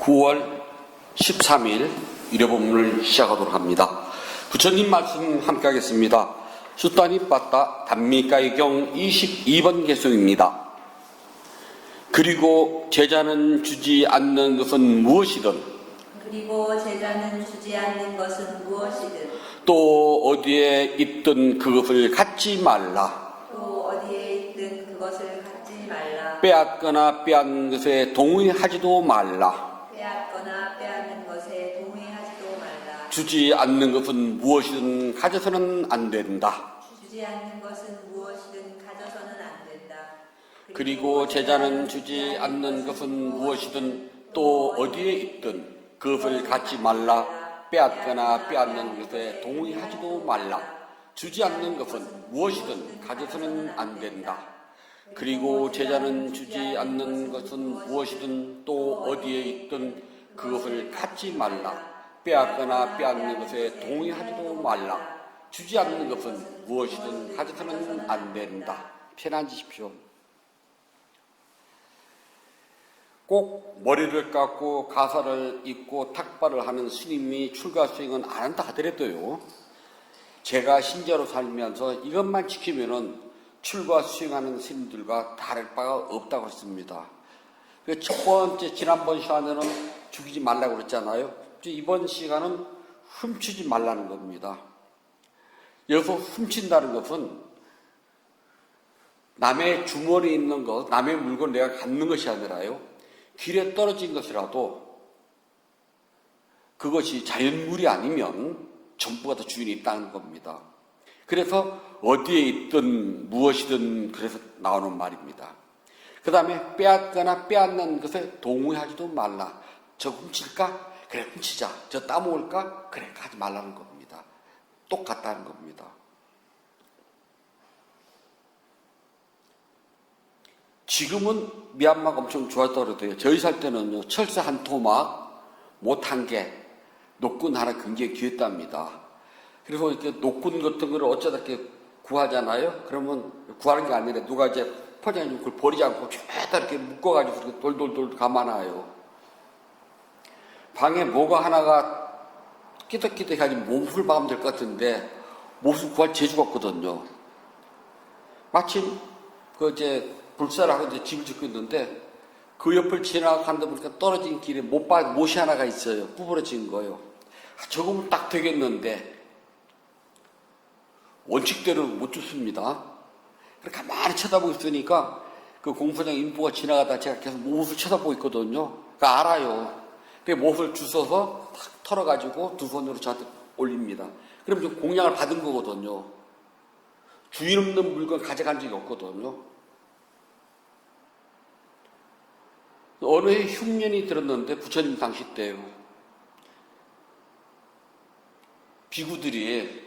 9월 13일 일요본문을 시작하도록 합니다. 부처님 말씀 함께 하겠습니다. 수따니 빠따 단미가이경 22번 개송입니다. 그리고 제자는 주지 않는 것은 무엇이든 또 어디에 있든 그것을 갖지 말라. 빼앗거나 빼앗는 것에 동의하지도 말라. 주지 않는 것은 무엇이든 가져서는 안 된다. 그리고 제자는 주지 않는 것은 무엇이든 또 어디에 있든 그것을 갖지 말라. 빼앗거나 빼앗는 것에 동의하지도 말라. 주지 않는 것은 무엇이든 가져서는 안 된다. 그리고 제자는 주지 않는 것은 무엇이든 또 어디에 있든 그것을 갖지 말라. 빼앗거나 빼앗는 것에 동의하지도 말라. 주지 않는 것은 무엇이든 가져서는 안 된다. 편안하십시오. 꼭 머리를 깎고 가사를 입고 탁발을 하는 스님이 출가 수행은 안 한다 하더라도요, 제가 신자로 살면서 이것만 지키면은 출가 수행하는 스님들과 다를 바가 없다고 했습니다. 첫 번째, 지난번 시간에는 죽이지 말라고 그랬잖아요. 이번 시간은 훔치지 말라는 겁니다. 여기서 훔친다는 것은 남의 주머니에 있는 것, 남의 물건 내가 갖는 것이 아니라요, 길에 떨어진 것이라도 그것이 자연물이 아니면 전부가 다 주인이 있다는 겁니다. 그래서 어디에 있든 무엇이든 그래서 나오는 말입니다. 그 다음에 빼앗거나 빼앗는 것에 동의하지도 말라. 저 훔칠까? 그래, 훔치자. 저 따먹을까? 그래, 하지 말라는 겁니다. 똑같다는 겁니다. 지금은 미얀마가 엄청 좋았다고 그래요. 저희 살 때는요, 철새 한 토막, 못 한 개, 노끈 하나 굉장히 귀했답니다. 그래서 이렇게 노끈 같은 거를 어쩌다 이렇게 구하잖아요? 그러면 구하는 게 아니라 누가 이제 포장해주고 그걸 버리지 않고 죄다 이렇게 묶어가지고 이렇게 돌돌돌 감아놔요. 방에 뭐가 하나가 끼덕끼덕하지 몹을 박으면 될 것 같은데 몹을 구할 재주가 없거든요. 마침 그 이제 불사를 하고 이제 집을 짓고 있는데 그 옆을 지나가다 보니까 떨어진 길에 못이 하나가 있어요. 구부러진 거예요. 저거면 딱 되겠는데 원칙대로 못 줍습니다. 그래서 가만히 쳐다보고 있으니까 그 공사장 인부가 지나가다 제가 계속 못을 쳐다보고 있거든요. 그러니까 알아요. 그 못을 주워서 탁 털어가지고 두 손으로 저한테 올립니다. 그럼 좀 공양을 받은 거거든요. 주인 없는 물건 가져간 적이 없거든요. 어느 해 흉년이 들었는데 부처님 당시 때요. 비구들이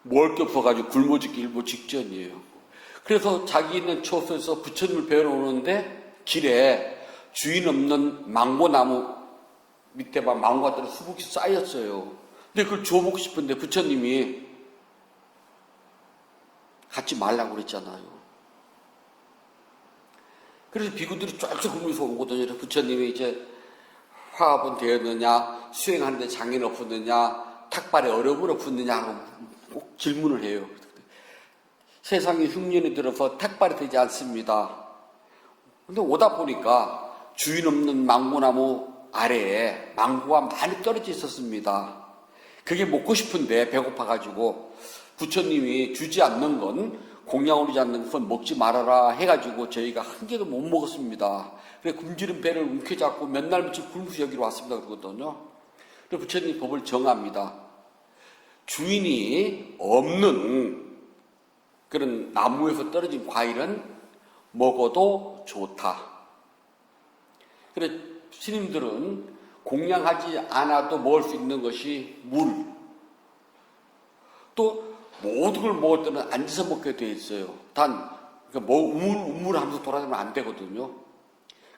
먹을 게 없어가지고 굶어 죽기 일보 직전이에요. 그래서 자기 있는 처소에서 부처님을 배우러 오는데 길에 주인 없는 망고나무 밑에 막 망고 같은 수북이 쌓였어요. 근데 그걸 줘먹고 싶은데 부처님이 갖지 말라고 그랬잖아요. 그래서 비구들이 쫙쫙 굶으면서 오거든요. 부처님이 이제 화합은 되었느냐, 수행하는데 장애는 없었느냐, 탁발에 어려움은 없었느냐 하고 꼭 질문을 해요. 세상에 흉년이 들어서 탁발이 되지 않습니다. 근데 오다 보니까 주인 없는 망고나무 아래에 망고가 많이 떨어져 있었습니다. 그게 먹고 싶은데 배고파가지고 부처님이 주지 않는 건, 공양 올리지 않는 것은 먹지 말아라 해가지고 저희가 한 개도 못 먹었습니다. 그래 굶주린 배를 움켜잡고 몇 날 며칠 굶으면서 여기로 왔습니다 그러거든요. 그래서 부처님이 법을 정합니다. 주인이 없는 그런 나무에서 떨어진 과일은 먹어도 좋다. 그래 스님들은 공양하지 않아도 먹을 수 있는 것이 물. 또 모든 걸 먹을 때는 앉아서 먹게 돼 있어요. 단 그러니까 우물하면서 돌아다니면 안 되거든요.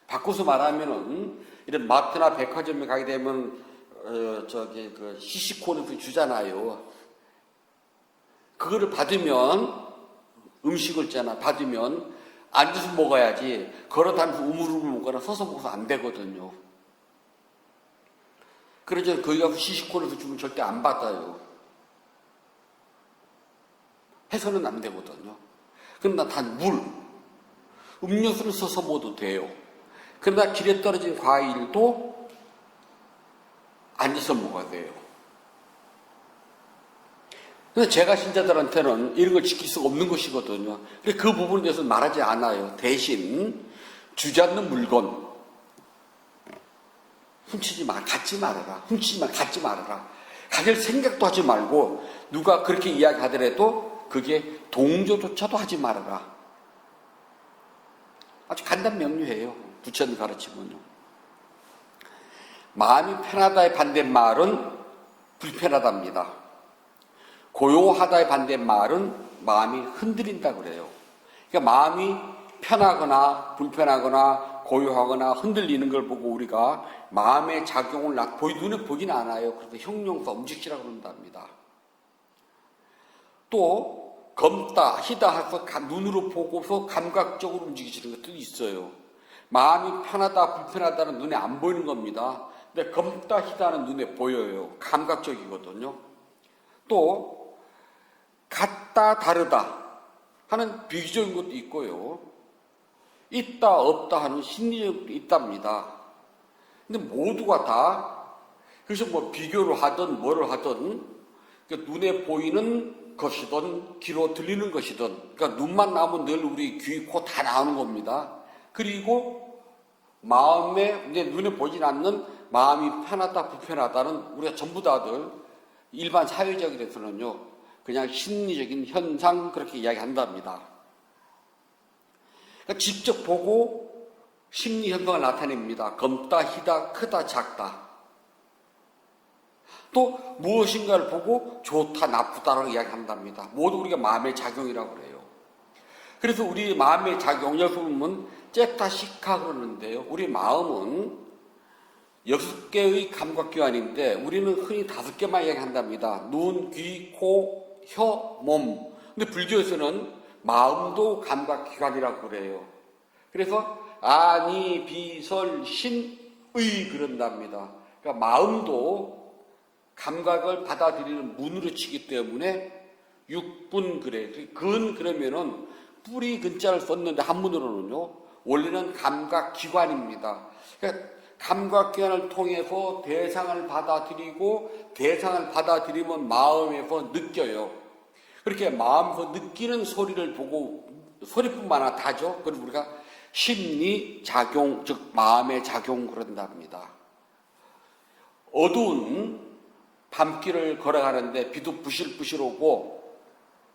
바꿔서 말하면은 이런 마트나 백화점에 가게 되면 그 시식코는 주잖아요. 그거를 받으면 음식을 받으면 앉아서 먹어야지 걸어다니면서 우물우물 먹거나 서서 먹어서 안 되거든요. 그래서 거기 가서 시식권에서 주면 절대 안 받아요. 해서는 안 되거든요. 그러나 단 물, 음료수를 써서 먹어도 돼요. 그러나 길에 떨어진 과일도 앉아서 먹어야 돼요. 근데 제가 신자들한테는 이런 걸 지킬 수가 없는 것이거든요. 그래서 그 부분에 대해서는 말하지 않아요. 대신 주지 않는 물건, 훔치지 마, 갖지 말아라. 훔치지 마, 갖지 말아라. 가질 생각도 하지 말고 누가 그렇게 이야기하더라도 그게 동조조차도 하지 말아라. 아주 간단 명료해요. 부처님 가르치면요. 마음이 편하다의 반대말은 불편하답니다. 고요하다의 반대말은 마음이 흔들린다 그래요. 그러니까 마음이 편하거나 불편하거나 고요하거나 흔들리는 걸 보고 우리가 마음의 작용을 눈에 보긴 않아요. 그런데 형용사 움직이라고 그런답니다. 또 검다, 희다 해서 눈으로 보고서 감각적으로 움직이시는 것도 있어요. 마음이 편하다, 불편하다는 눈에 안 보이는 겁니다. 근데 검다, 희다는 눈에 보여요. 감각적이거든요. 또 같다, 다르다 하는 비교적인 것도 있고요. 있다, 없다 하는 심리적도 있답니다. 근데 모두가 다, 그래서 뭐 비교를 하든 뭐를 하든, 그러니까 눈에 보이는 것이든, 귀로 들리는 것이든, 그러니까 눈만 나오면 늘 우리 귀, 코 다 나오는 겁니다. 그리고 마음에, 이제 눈에 보이진 않는 마음이 편하다, 불편하다는 우리가 전부 다들 일반 사회적에서는요, 그냥 심리적인 현상 그렇게 이야기한답니다. 그러니까 직접 보고 심리 현상을 나타냅니다. 검다, 희다, 크다, 작다. 또 무엇인가를 보고 좋다, 나쁘다라고 이야기한답니다. 모두 우리가 마음의 작용이라고 그래요. 그래서 우리 마음의 작용, 여기 보면 잭타 시카 그러는데요. 우리 마음은 6개의 감각기관인데 우리는 흔히 5개만 이야기한답니다. 눈, 귀, 코, 혀, 몸. 근데 불교에서는 마음도 감각기관이라고 그래요. 그래서 아니, 비, 설, 신, 의 그런답니다. 그러니까 마음도 감각을 받아들이는 문으로 치기 때문에 육분 그래. 근 그러면은 뿌리 근자를 썼는데 한문으로는요. 원래는 감각기관입니다. 그러니까 감각기관을 통해서 대상을 받아들이고 대상을 받아들이면 마음에서 느껴요. 그렇게 마음에서 느끼는 소리를 보고 소리뿐만 아니라 다죠. 그걸 우리가 심리작용, 즉 마음의 작용 그런답니다. 어두운 밤길을 걸어가는데 비도 부실부실 오고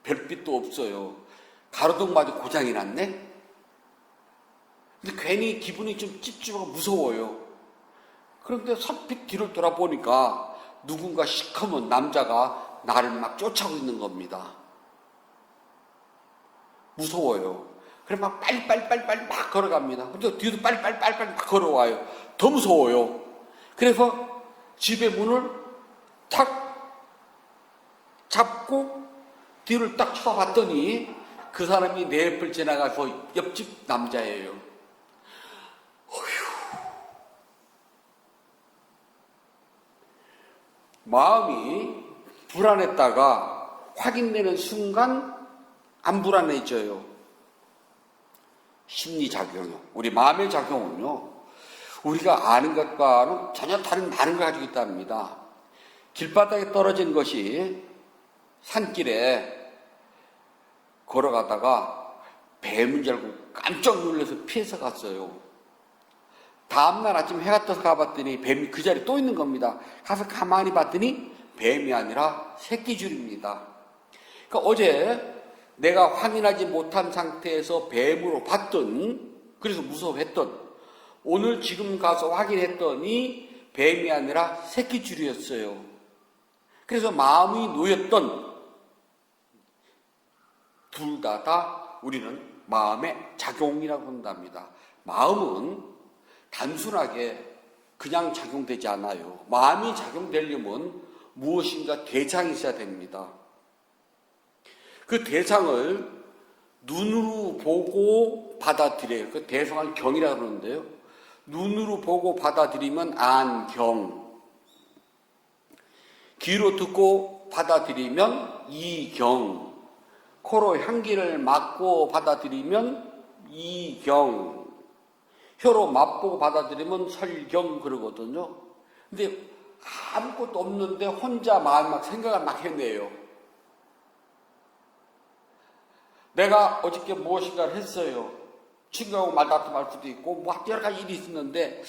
별빛도 없어요. 가로등마저 고장이 났네? 근데 괜히 기분이 좀 찝찝하고 무서워요. 그런데 선핏 뒤를 돌아보니까 누군가 시커먼 남자가 나를 막 쫓아오고 있는 겁니다. 무서워요. 그래 막 빨리빨리 막 걸어갑니다. 근데 뒤도 빨리빨리 막 걸어와요. 더 무서워요. 그래서 집의 문을 탁 잡고 뒤를 딱 쳐다봤더니 그 사람이 내 옆을 지나가서 옆집 남자예요. 마음이 불안했다가 확인되는 순간 안 불안해져요. 심리작용이요. 우리 마음의 작용은요. 우리가 아는 것과는 전혀 다른 많은 걸 가지고 있답니다. 길바닥에 떨어진 것이 산길에 걸어가다가 뱀인 줄 알고 깜짝 놀라서 피해서 갔어요. 다음날 아침 해가 떠서 가봤더니 뱀이 그 자리에 또 있는 겁니다. 가서 가만히 봤더니 뱀이 아니라 새끼줄입니다. 그러니까 어제 내가 확인하지 못한 상태에서 뱀으로 봤던, 그래서 무서워했던, 오늘 지금 가서 확인했더니 뱀이 아니라 새끼줄이었어요. 그래서 마음이 놓였던, 둘 다 우리는 마음의 작용이라고 한답니다. 마음은 단순하게 그냥 작용되지 않아요. 마음이 작용되려면 무엇인가 대상이 있어야 됩니다. 그 대상을 눈으로 보고 받아들여요. 그 대상을 경이라고 그러는데요. 눈으로 보고 받아들이면 안경, 귀로 듣고 받아들이면 이경, 코로 향기를 맡고 받아들이면 이경, 혀로 맛보고 받아들이면 설경 그러거든요. 근데 아무것도 없는데 혼자 마음 막 생각을 막 해내요. 내가 어저께 무엇인가를 했어요. 친구하고 말다툼할 수도 있고 뭐 여러 가지 일이 있었는데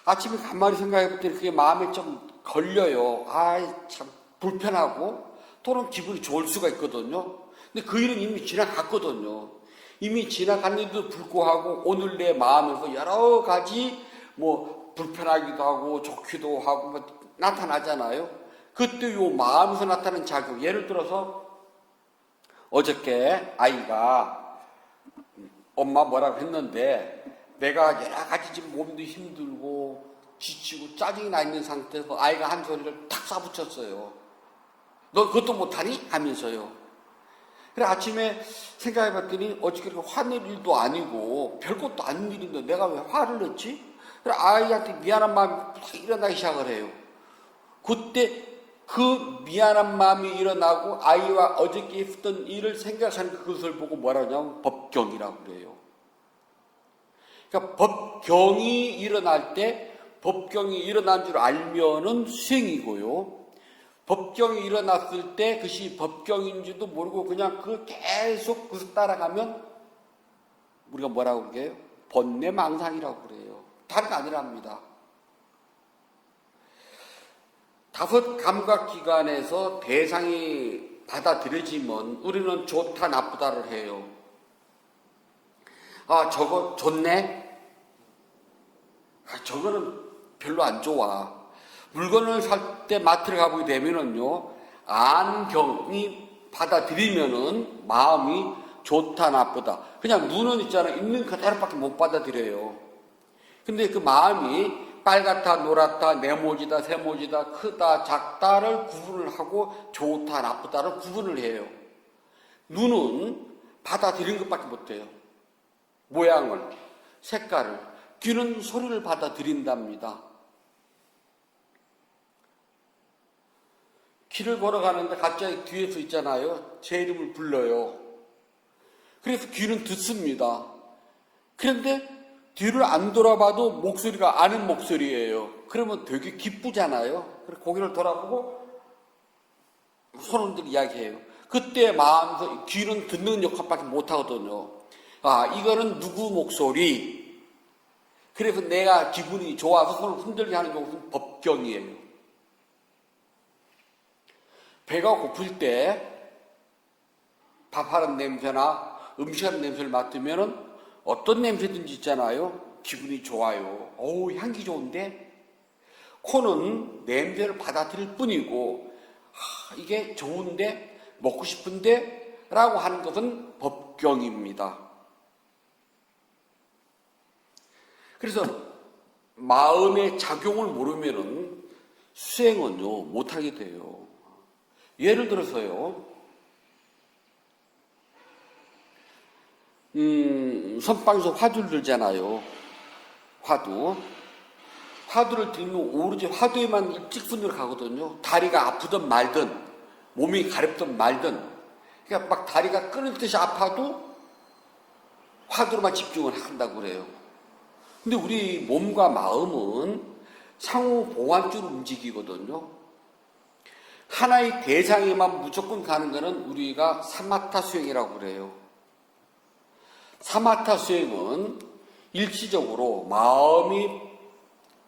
아침에 가만히 생각해 볼 때 그게 마음에 좀 걸려요. 참 불편하고 또는 기분이 좋을 수가 있거든요. 근데 그 일은 이미 지나갔거든요. 이미 지나갔는데도 불구하고 오늘 내 마음에서 여러 가지 뭐 불편하기도 하고 좋기도 하고 뭐 나타나잖아요. 그때 요 마음에서 나타나는 작용, 예를 들어서 어저께 아이가 엄마 뭐라고 했는데 내가 여러 가지 지금 몸도 힘들고 지치고 짜증이 나 있는 상태에서 아이가 한 소리를 탁 쏴붙였어요. 너 그것도 못하니? 하면서요. 그래 아침에 생각해 봤더니 어저께 그렇게 화낼 일도 아니고 별것도 아닌 일인데 내가 왜 화를 냈지? 그래 아이한테 미안한 마음이 막 일어나기 시작을 해요. 그때 그 미안한 마음이 일어나고 아이와 어저께 했던 일을 생각하는 그것을 보고 뭐라고 하냐면 법경이라고 그래요. 그러니까 법경이 일어날 때 법경이 일어난 줄 알면은 수행이고요. 법경이 일어났을 때 그것이 법경인지도 모르고 그냥 그 계속 그것을 따라가면 우리가 뭐라고 그래요? 번뇌망상이라고 그래요. 다른 게 아니랍니다. 5 감각기관에서 대상이 받아들여지면 우리는 좋다 나쁘다를 해요. 저거 좋네? 저거는 별로 안 좋아. 물건을 살 때 마트를 가보게 되면은요, 안경이 받아들이면은 마음이 좋다 나쁘다. 그냥 눈은 있잖아요. 있는 그대로밖에 못 받아들여요. 근데 그 마음이 빨갛다, 노랗다, 네모지다, 세모지다, 크다, 작다를 구분을 하고 좋다, 나쁘다를 구분을 해요. 눈은 받아들이는 것밖에 못해요. 모양을, 색깔을. 귀는 소리를 받아들인답니다. 길을 걸어가는데 갑자기 뒤에서 있잖아요. 제 이름을 불러요. 그래서 귀는 듣습니다. 그런데 뒤를 안 돌아봐도 목소리가 아는 목소리예요. 그러면 되게 기쁘잖아요. 그래서 고개를 돌아보고 손님들 이야기해요. 그때 마음에서 귀는 듣는 역할밖에 못하거든요. 이거는 누구 목소리. 그래서 내가 기분이 좋아서 손을 흔들게 하는 것은 법경이에요. 배가 고플 때 밥하는 냄새나 음식하는 냄새를 맡으면은 어떤 냄새든지 있잖아요. 기분이 좋아요. 향기 좋은데? 코는 냄새를 받아들일 뿐이고, 이게 좋은데? 먹고 싶은데? 라고 하는 것은 법경입니다. 그래서 마음의 작용을 모르면은 수행은요, 못하게 돼요. 예를 들어서요, 선방에서 화두를 들잖아요. 화두를 들면 오로지 화두에만 일직선으로 가거든요. 다리가 아프든 말든 몸이 가렵든 말든 그러니까 막 다리가 끊을 듯이 아파도 화두로만 집중을 한다고 그래요. 근데 우리 몸과 마음은 상호 보완적으로 움직이거든요. 하나의 대상에만 무조건 가는 것은 우리가 사마타 수행이라고 그래요. 사마타 수행은 일시적으로 마음이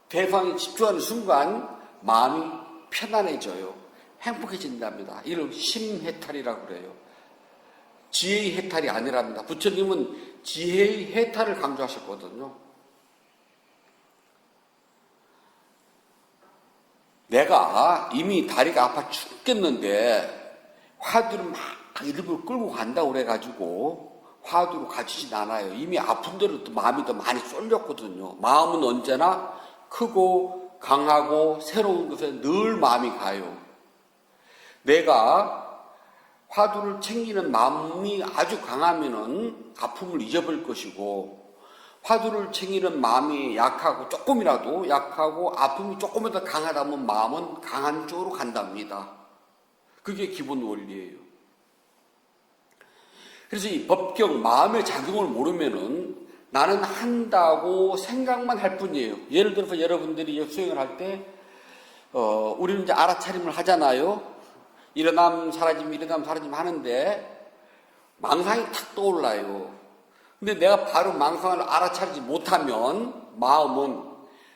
대상에 집중하는 순간 마음이 편안해져요. 행복해진답니다. 이를 심해탈이라고 그래요. 지혜의 해탈이 아니랍니다. 부처님은 지혜의 해탈을 강조하셨거든요. 내가 이미 다리가 아파 죽겠는데 화두를 막 일부러 끌고 간다고 그래가지고 화두로 가지진 않아요. 이미 아픈 대로 또 마음이 더 많이 쏠렸거든요. 마음은 언제나 크고 강하고 새로운 것에 늘 마음이 가요. 내가 화두를 챙기는 마음이 아주 강하면은 아픔을 잊어버릴 것이고 화두를 챙기는 마음이 약하고 조금이라도 약하고 아픔이 조금이라도 강하다면 마음은 강한 쪽으로 간답니다. 그게 기본 원리예요. 그래서 이 법경 마음의 작용을 모르면은 나는 한다고 생각만 할 뿐이에요. 예를 들어서 여러분들이 수행을 할 때 우리는 이제 알아차림을 하잖아요. 일어남 사라짐 하는데 망상이 탁 떠올라요. 근데 내가 바로 망상을 알아차리지 못하면 마음은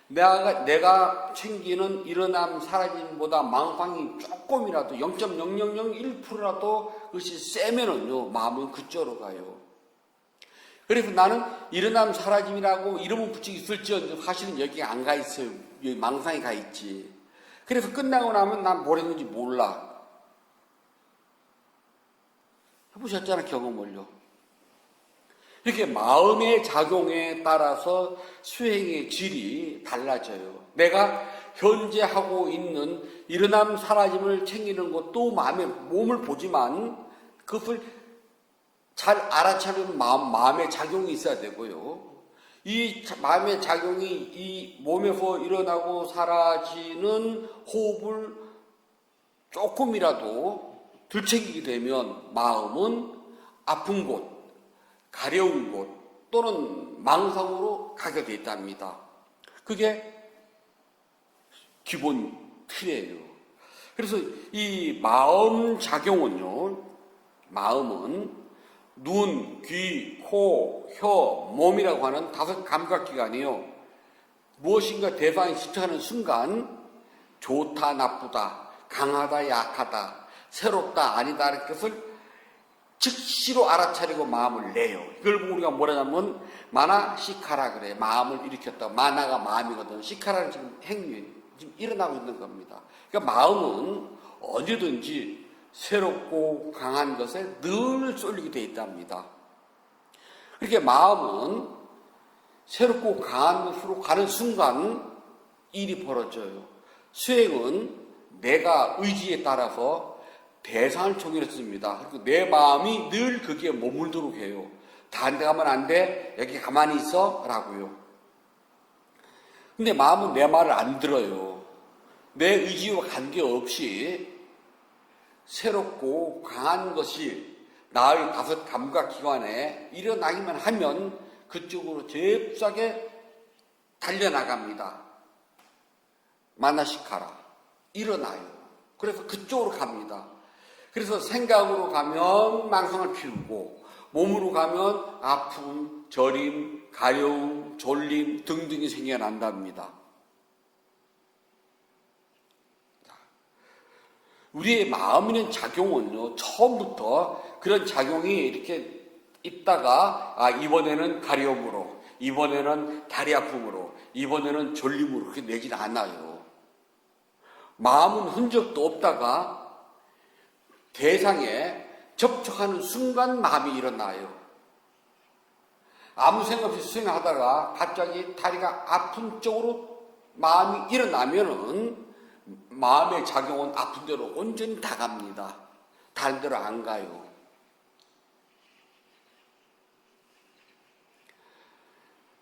내가 챙기는 일어남 사라짐보다 망상이 조금이라도 0.0001%라도 그것이 세면은요 마음은 그쪽으로 가요. 그래서 나는 일어남 사라짐이라고 이름을 붙이고 있을지언정 사실은 여기 안 가 있어요. 여기 망상이 가 있지. 그래서 끝나고 나면 난 뭘 했는지 몰라. 해보셨잖아, 경험을요. 이렇게 마음의 작용에 따라서 수행의 질이 달라져요. 내가 현재 하고 있는 일어남 사라짐을 챙기는 것도 몸을 보지만 그것을 잘 알아차리는 마음의 작용이 있어야 되고요. 이 마음의 작용이 이 몸에서 일어나고 사라지는 호흡을 조금이라도 들챙기게 되면 마음은 아픈 곳, 가려운 곳 또는 망상으로 가게 돼 있답니다. 그게 기본 틀이에요. 그래서 이 마음 작용은요, 마음은 눈, 귀, 코, 혀, 몸이라고 하는 5 감각기관이요. 무엇인가 대상에 집착하는 순간 좋다, 나쁘다, 강하다, 약하다, 새롭다, 아니다 이런 것을 즉시로 알아차리고 마음을 내요. 이걸 보고 우리가 뭐라냐면 마나 시카라 그래. 마음을 일으켰다. 마나가 마음이거든. 시카라는 지금 행위 지금 일어나고 있는 겁니다. 그러니까 마음은 언제든지 새롭고 강한 것에 늘 쏠리게 되어 있답니다. 그렇게 마음은 새롭고 강한 것으로 가는 순간 일이 벌어져요. 수행은 내가 의지에 따라서 대상을 정해놨습니다. 그리고 내 마음이 늘 거기에 머물도록 해요. 다른 데 가면 안 돼. 여기 가만히 있어. 라고요. 근데 마음은 내 말을 안 들어요. 내 의지와 관계없이 새롭고 강한 것이 나의 5 감각기관에 일어나기만 하면 그쪽으로 잽싸게 달려나갑니다. 마나시카라. 일어나요. 그래서 그쪽으로 갑니다. 그래서 생각으로 가면 망상을 피우고 몸으로 가면 아픔, 저림, 가려움, 졸림 등등이 생겨난답니다. 우리의 마음이는 작용은요, 처음부터 그런 작용이 이렇게 있다가 이번에는 가려움으로, 이번에는 다리 아픔으로, 이번에는 졸림으로 그렇게 내질 않아요. 마음은 흔적도 없다가 대상에 접촉하는 순간 마음이 일어나요. 아무 생각 없이 수행하다가 갑자기 다리가 아픈 쪽으로 마음이 일어나면은 마음의 작용은 아픈 대로 온전히 다 갑니다. 다른 데로 안 가요.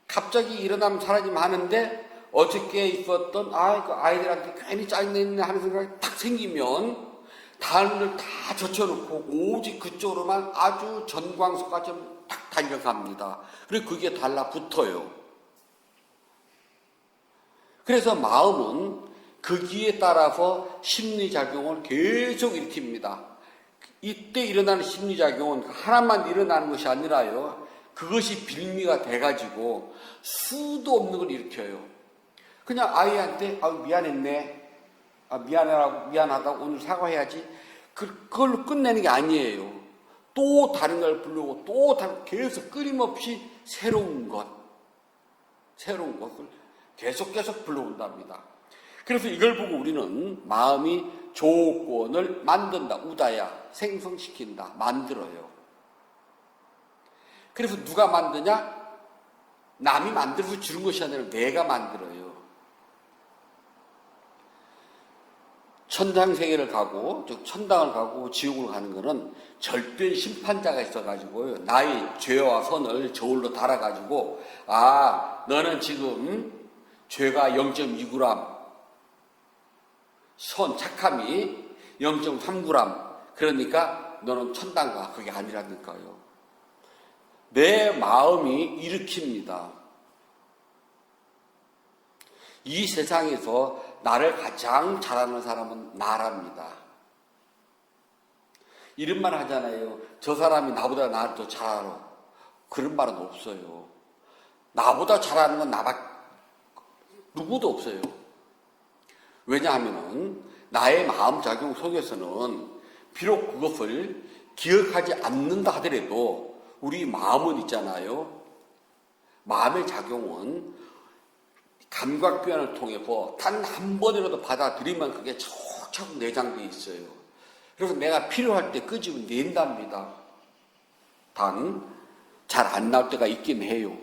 갑자기 일어나면 사라지면 하는데 어저께 있었던 그 아이들한테 괜히 짜증냈네 하는 생각이 딱 생기면 다른 걸 다 젖혀놓고 오직 그쪽으로만 아주 전광석같이 딱 달려갑니다. 그리고 그게 달라붙어요. 그래서 마음은 거기에 따라서 심리작용을 계속 일으킵니다. 이때 일어나는 심리작용은 하나만 일어나는 것이 아니라요. 그것이 빌미가 돼가지고 수도 없는 걸 일으켜요. 그냥 아이한테 미안했네. 미안하다고 오늘 사과해야지. 그걸로 끝내는 게 아니에요. 또 다른 걸 부르고 또 계속 끊임없이 새로운 것을 계속 불러온답니다. 그래서 이걸 보고 우리는 마음이 조건을 만든다. 우다야. 생성시킨다. 만들어요. 그래서 누가 만드냐? 남이 만들어서 주는 것이 아니라 내가 만들어요. 천당 세계를 가고, 즉 천당을 가고 지옥을 가는 것은 절대 심판자가 있어가지고요. 나의 죄와 선을 저울로 달아가지고, 아, 너는 지금 죄가 0.2g, 선, 착함이 0.3g, 그러니까 너는 천당 가. 그게 아니라니까요. 내 마음이 일으킵니다. 이 세상에서 나를 가장 잘하는 사람은 나랍니다. 이런 말 하잖아요. 저 사람이 나보다 나를 더 잘 알아. 그런 말은 없어요. 나보다 잘하는 건 누구도 없어요. 왜냐하면 나의 마음작용 속에서는 비록 그것을 기억하지 않는다 하더라도 우리 마음은 있잖아요. 마음의 작용은 감각변을 통해서 단 한 번이라도 받아들이면 그게 척척 내장되어 있어요. 그래서 내가 필요할 때 끄집어 낸답니다. 단 잘 안 나올 때가 있긴 해요.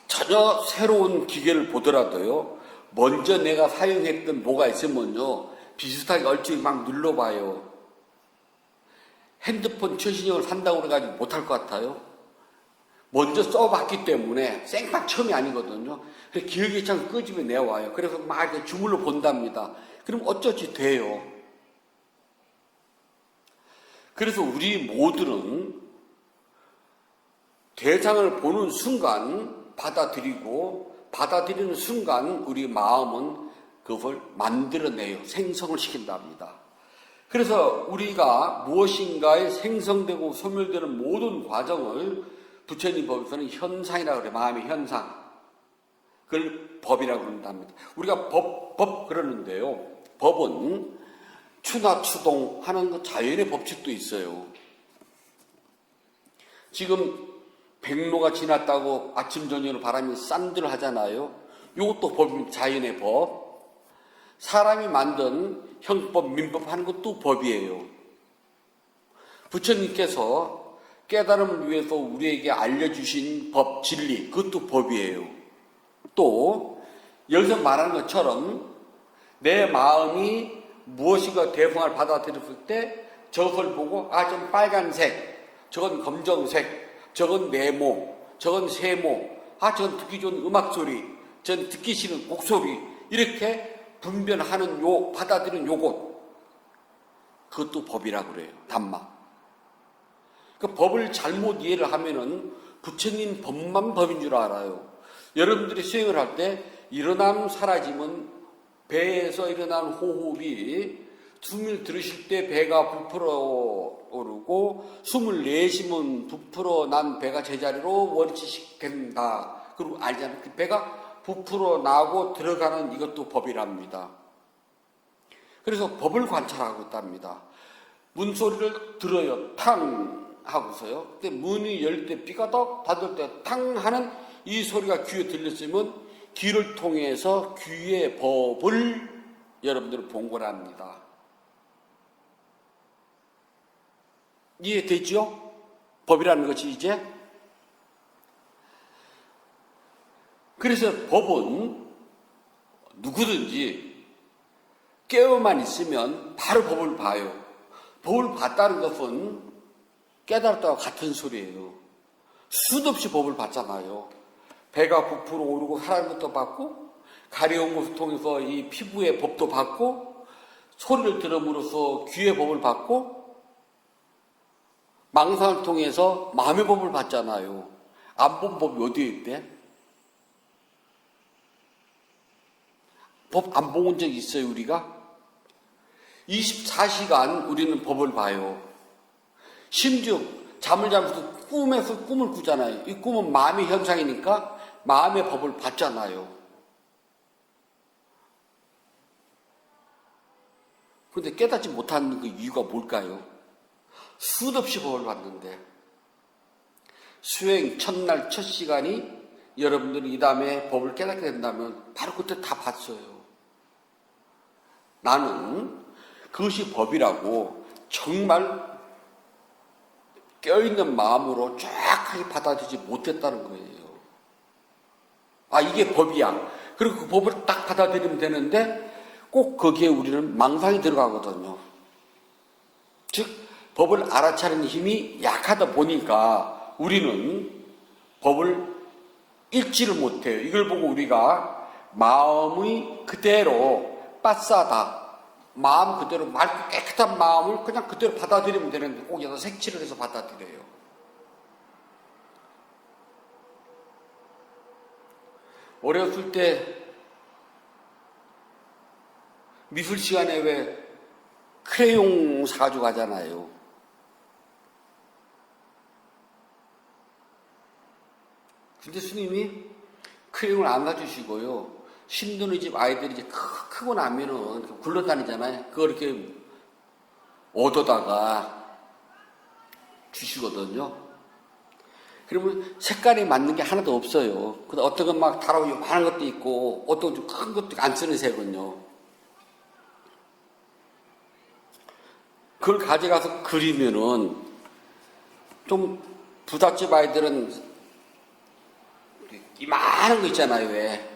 전혀 새로운 기계를 보더라도요, 먼저 내가 사용했던 뭐가 있으면요, 비슷하게 얼추 막 눌러봐요. 핸드폰 최신형을 산다고 그래가지고 못할 것 같아요. 먼저 써봤기 때문에 생판 처음이 아니거든요. 그래서 기억이 참 끄집어 내와요. 그래서 막 이렇게 주물러 본답니다. 그럼 어쩌지 돼요. 그래서 우리 모두는 대상을 보는 순간 받아들이고, 받아들이는 순간 우리 마음은 그걸 만들어내요. 생성을 시킨답니다. 그래서 우리가 무엇인가에 생성되고 소멸되는 모든 과정을 부처님 법에서는 현상이라고 그래요. 마음의 현상. 그걸 법이라고 그런답니다. 우리가 법 그러는데요. 법은 추나 추동하는 그 자연의 법칙도 있어요. 지금 백로가 지났다고 아침 저녁으로 바람이 싼들 하잖아요. 이것도 법입니다. 자연의 법. 사람이 만든 형법, 민법 하는 것도 법이에요. 부처님께서 깨달음을 위해서 우리에게 알려주신 법, 진리, 그것도 법이에요. 또 여기서 말하는 것처럼 내 마음이 무엇인가 대성을 받아들였을 때 저것을 보고 아, 저건 빨간색, 저건 검정색, 저건 네모, 저건 세모, 아, 저건 듣기 좋은 음악소리, 저건 듣기 싫은 곡소리, 이렇게 분별하는 받아들이는 요것, 그것도 법이라고 그래요. 담마. 그 법을 잘못 이해를 하면은 부처님 법만 법인 줄 알아요. 여러분들이 수행을 할 때 일어남 사라짐은 배에서 일어난 호흡이 숨을 들으실 때 배가 부풀어 오르고 숨을 내쉬면 부풀어 난 배가 제자리로 원치식 된다. 그리고 알잖아요. 그 배가 부풀어 나고 들어가는 이것도 법이랍니다. 그래서 법을 관찰하고 있답니다. 문소리를 들어요. 탕 하고서요. 근데 문이 열 때 삐까덕 닫을 때 탕 하는 이 소리가 귀에 들렸으면 귀를 통해서 귀의 법을 여러분들은 본 거랍니다. 이해되죠? 법이라는 것이 이제. 그래서 법은 누구든지 깨어만 있으면 바로 법을 봐요. 법을 봤다는 것은 깨달았다와 같은 소리예요. 수도 없이 법을 봤잖아요. 배가 부풀어 오르고 살아는 것도 봤고, 가려운 것을 통해서 이 피부의 법도 봤고, 소리를 들음으로써 귀의 법을 봤고, 망상을 통해서 마음의 법을 봤잖아요. 안 본 법이 어디에 있대? 법 안 본 적 있어요, 우리가? 24시간 우리는 법을 봐요. 심지어 잠을 자면서 꿈에서 꿈을 꾸잖아요. 이 꿈은 마음의 현상이니까 마음의 법을 봤잖아요. 그런데 깨닫지 못하는 그 이유가 뭘까요? 수도 없이 법을 봤는데 수행 첫날 첫 시간이 여러분들이 이 다음에 법을 깨닫게 된다면 바로 그때 다 봤어요. 나는 그것이 법이라고 정말 깨어있는 마음으로 정확하게 받아들이지 못했다는 거예요. 아, 이게 법이야. 그리고 그 법을 딱 받아들이면 되는데 꼭 거기에 우리는 망상이 들어가거든요. 즉, 법을 알아차리는 힘이 약하다 보니까 우리는 법을 읽지를 못해요. 이걸 보고 우리가 마음이 그대로 빠싸다. 마음 그대로 맑고 깨끗한 마음을 그냥 그대로 받아들이면 되는데 꼭 여기서 색칠을 해서 받아들여요. 어렸을 때 미술 시간에 왜 크레용 사가지고 가잖아요. 근데 스님이 크레용을 안 사주시고요. 신도네 집 아이들이 이제 크고 나면은 굴러다니잖아요. 그걸 이렇게 얻어다가 주시거든요. 그러면 색깔이 맞는 게 하나도 없어요. 어떤 건 막 다라고 요만한 것도 있고, 어떤 건 좀 큰 것도 안 쓰는 색은요. 그걸 가져가서 그리면은, 좀 부잣집 아이들은 이만한 거 있잖아요, 왜.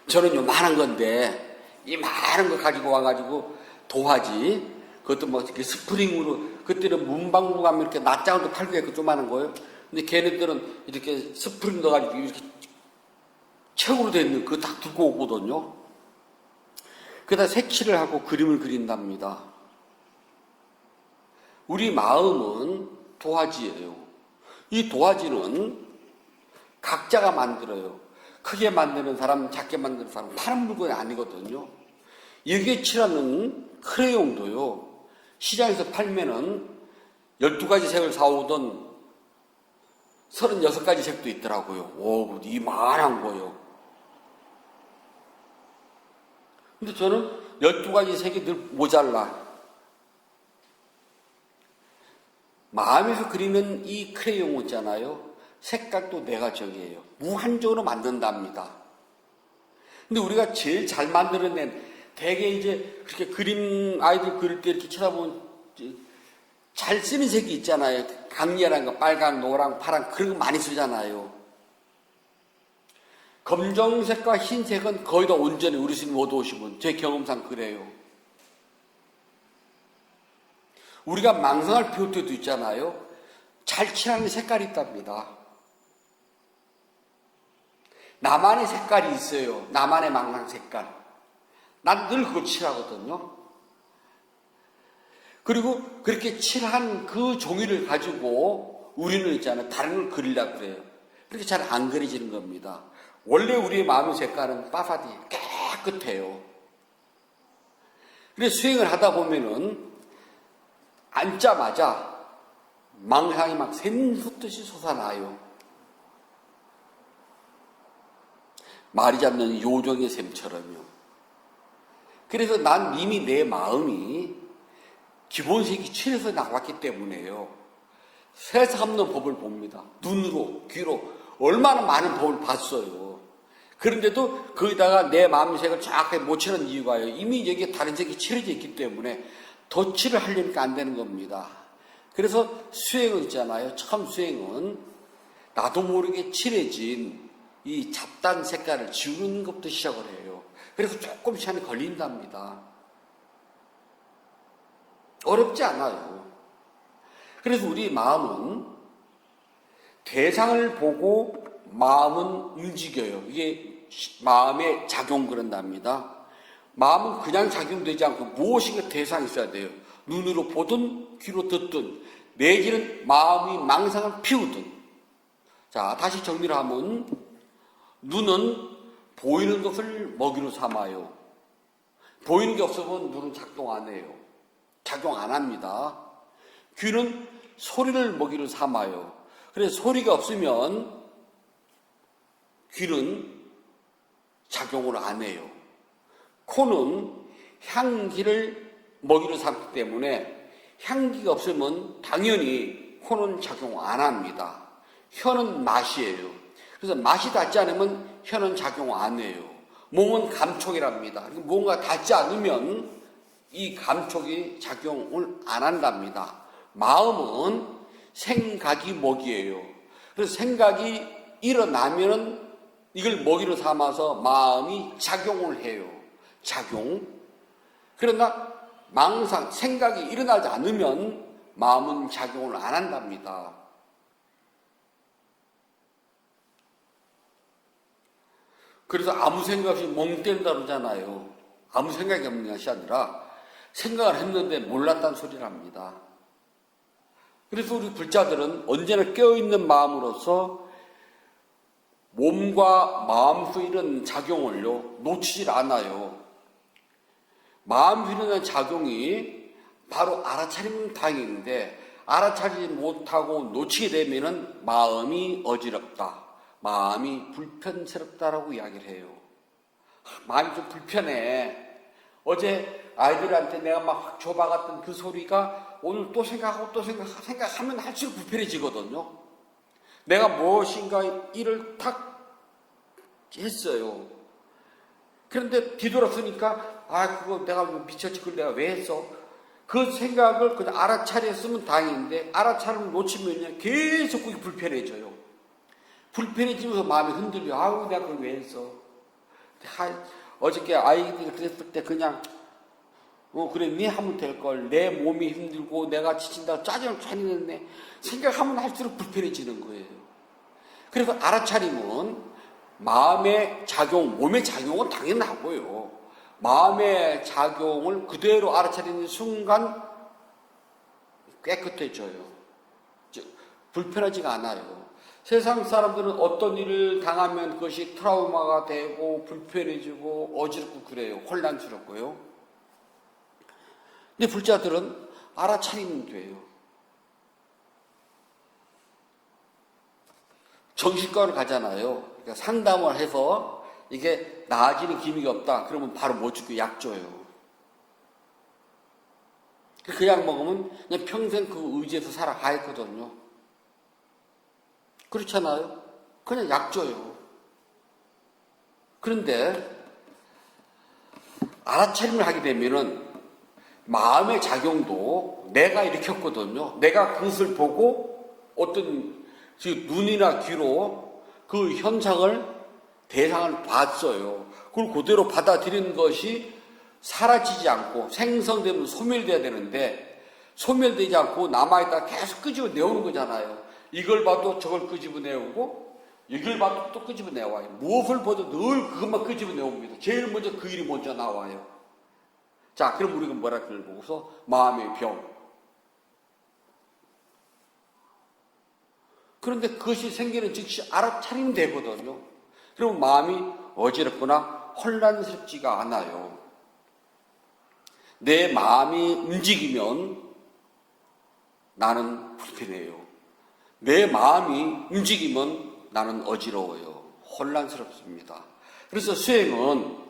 저는 요만한 건데, 이만한 거 가지고 와가지고 도화지, 그것도 뭐 이렇게 스프링으로, 그때는 문방구 가면 이렇게 낱장으로 팔고 있고 조그만한 거예요. 근데 걔네들은 이렇게 스프링 넣어가지고 이렇게 책으로 돼 있는 그거 딱 들고 오거든요. 그러다 색칠을 하고 그림을 그린답니다. 우리 마음은 도화지예요. 이 도화지는 각자가 만들어요. 크게 만드는 사람, 작게 만드는 사람, 파는 물건이 아니거든요. 여기에 칠하는 크레용도요. 시장에서 팔면은 12가지 색을 사오던 36가지 색도 있더라고요. 오, 이만한 거요. 근데 저는 12가지 색이 늘 모자라. 마음에서 그리는 이 크레용 있잖아요. 색깔도 내가 정해요. 무한적으로 만든답니다. 근데 우리가 제일 잘 만들어낸, 대개 이제 그렇게 그림, 아이들 그릴 때 이렇게 쳐다보면 잘 쓰는 색이 있잖아요. 강렬한 거, 빨강, 노랑, 파랑, 그런 거 많이 쓰잖아요. 검정색과 흰색은 거의 다 온전히 우리 스님 못 오시면, 제 경험상 그래요. 우리가 망상을 피울 때도 있잖아요. 잘 칠하는 색깔이 있답니다. 나만의 색깔이 있어요. 나만의 망상 색깔. 난 늘 그걸 칠하거든요. 그리고 그렇게 칠한 그 종이를 가지고 우리는 있잖아요. 다른 걸 그리려고 그래요. 그렇게 잘 안 그려지는 겁니다. 원래 우리의 마음의 색깔은 빠사디 깨끗해요. 그래서 수행을 하다 보면은 앉자마자 망상이 막 샘솟듯이 솟아나요. 말이 잡는 요정의 샘처럼요. 그래서 난 이미 내 마음이 기본색이 칠해서 나왔기 때문에요. 세상 없는 법을 봅니다. 눈으로, 귀로 얼마나 많은 법을 봤어요. 그런데도 거기다가 내 마음색을 정확하게 못 칠하는 이유가요. 이미 여기에 다른 색이 칠해져 있기 때문에 덧칠을 하려니까 안 되는 겁니다. 그래서 수행은 있잖아요. 처음 수행은 나도 모르게 칠해진 이 잡다한 색깔을 지우는 것부터 시작을 해요. 그래서 조금 시간이 걸린답니다. 어렵지 않아요. 그래서 우리 마음은 대상을 보고 마음은 움직여요. 이게 마음의 작용 그런답니다. 마음은 그냥 작용되지 않고 무엇인가 대상이 있어야 돼요. 눈으로 보든 귀로 듣든 내지는 마음이 망상을 피우든. 자, 다시 정리를 하면 눈은 보이는 것을 먹이로 삼아요. 보이는 게 없으면 눈은 작동 안 해요. 작용 안 합니다. 귀는 소리를 먹이로 삼아요. 그래서 소리가 없으면 귀는 작용을 안 해요. 코는 향기를 먹이로 삼기 때문에 향기가 없으면 당연히 코는 작용 안 합니다. 혀는 맛이에요. 그래서 맛이 닿지 않으면 혀는 작용 안 해요. 몸은 감촉이랍니다. 뭔가 닿지 않으면 이 감촉이 작용을 안 한답니다. 마음은 생각이 먹이에요. 그래서 생각이 일어나면은 이걸 먹이로 삼아서 마음이 작용을 해요. 작용. 그러나 망상, 생각이 일어나지 않으면 마음은 작용을 안 한답니다. 그래서 아무 생각 없이 멍 때린다 그러잖아요. 아무 생각이 없는 것이 아니라 생각을 했는데 몰랐다는 소리를 합니다. 그래서 우리 불자들은 언제나 깨어있는 마음으로서 몸과 마음의 이런 작용을요, 놓치질 않아요. 마음이 일어나는 작용이 바로 알아차리면 다행인데, 알아차리지 못하고 놓치게 되면은 마음이 어지럽다, 마음이 불편스럽다라고 이야기를 해요. 마음이 좀 불편해. 어제 아이들한테 내가 막 확 줘박았던 그 소리가 오늘 또 생각하고 또 생각하면 할수록 불편해지거든요. 내가 무엇인가 일을 탁 했어요. 그런데 뒤돌아서니까 그거 내가 미쳤지, 그걸 내가 왜 했어? 그 생각을 그냥 알아차렸으면 다행인데 알아차리면 놓치면 계속 그게 불편해져요. 불편해지면서 마음이 흔들려. 내가 그걸 왜 했어? 어저께 아이들이 그랬을 때 그냥 그래, 네 하면 될걸. 내 몸이 힘들고 내가 지친다고 짜증을 차리는데 생각하면 할수록 불편해지는 거예요. 그래서 알아차리면 마음의 작용, 몸의 작용은 당연하고요. 마음의 작용을 그대로 알아차리는 순간 깨끗해져요. 즉, 불편하지가 않아요. 세상 사람들은 어떤 일을 당하면 그것이 트라우마가 되고 불편해지고 어지럽고 그래요. 혼란스럽고요. 근데 불자들은 알아차리면 돼요. 정신과를 가잖아요. 그러니까 상담을 해서 이게 나아지는 기미가 없다. 그러면 바로 못 죽고 약 줘요. 그 약 먹으면 그냥 평생 그 의지에서 살아가야거든요. 그렇잖아요. 그냥 약 줘요. 그런데 알아차림을 하게 되면은 마음의 작용도 내가 일으켰거든요. 내가 그것을 보고 어떤 눈이나 귀로 그 현상을, 대상을 봤어요. 그걸 그대로 받아들이는 것이 사라지지 않고 생성되면 소멸돼야 되는데 소멸되지 않고 남아있다가 계속 끄집어내오는 거잖아요. 이걸 봐도 저걸 끄집어내오고 이걸 봐도 또 끄집어내와요. 무엇을 봐도 늘 그것만 끄집어내옵니다. 제일 먼저 그 일이 먼저 나와요. 자, 그럼 우리가 뭐라 그걸 보고서 마음의 병. 그런데 그것이 생기는 즉시 알아차리면 되거든요. 그러면 마음이 어지럽거나 혼란스럽지가 않아요. 내 마음이 움직이면 나는 불편해요. 내 마음이 움직이면 나는 어지러워요. 혼란스럽습니다. 그래서 수행은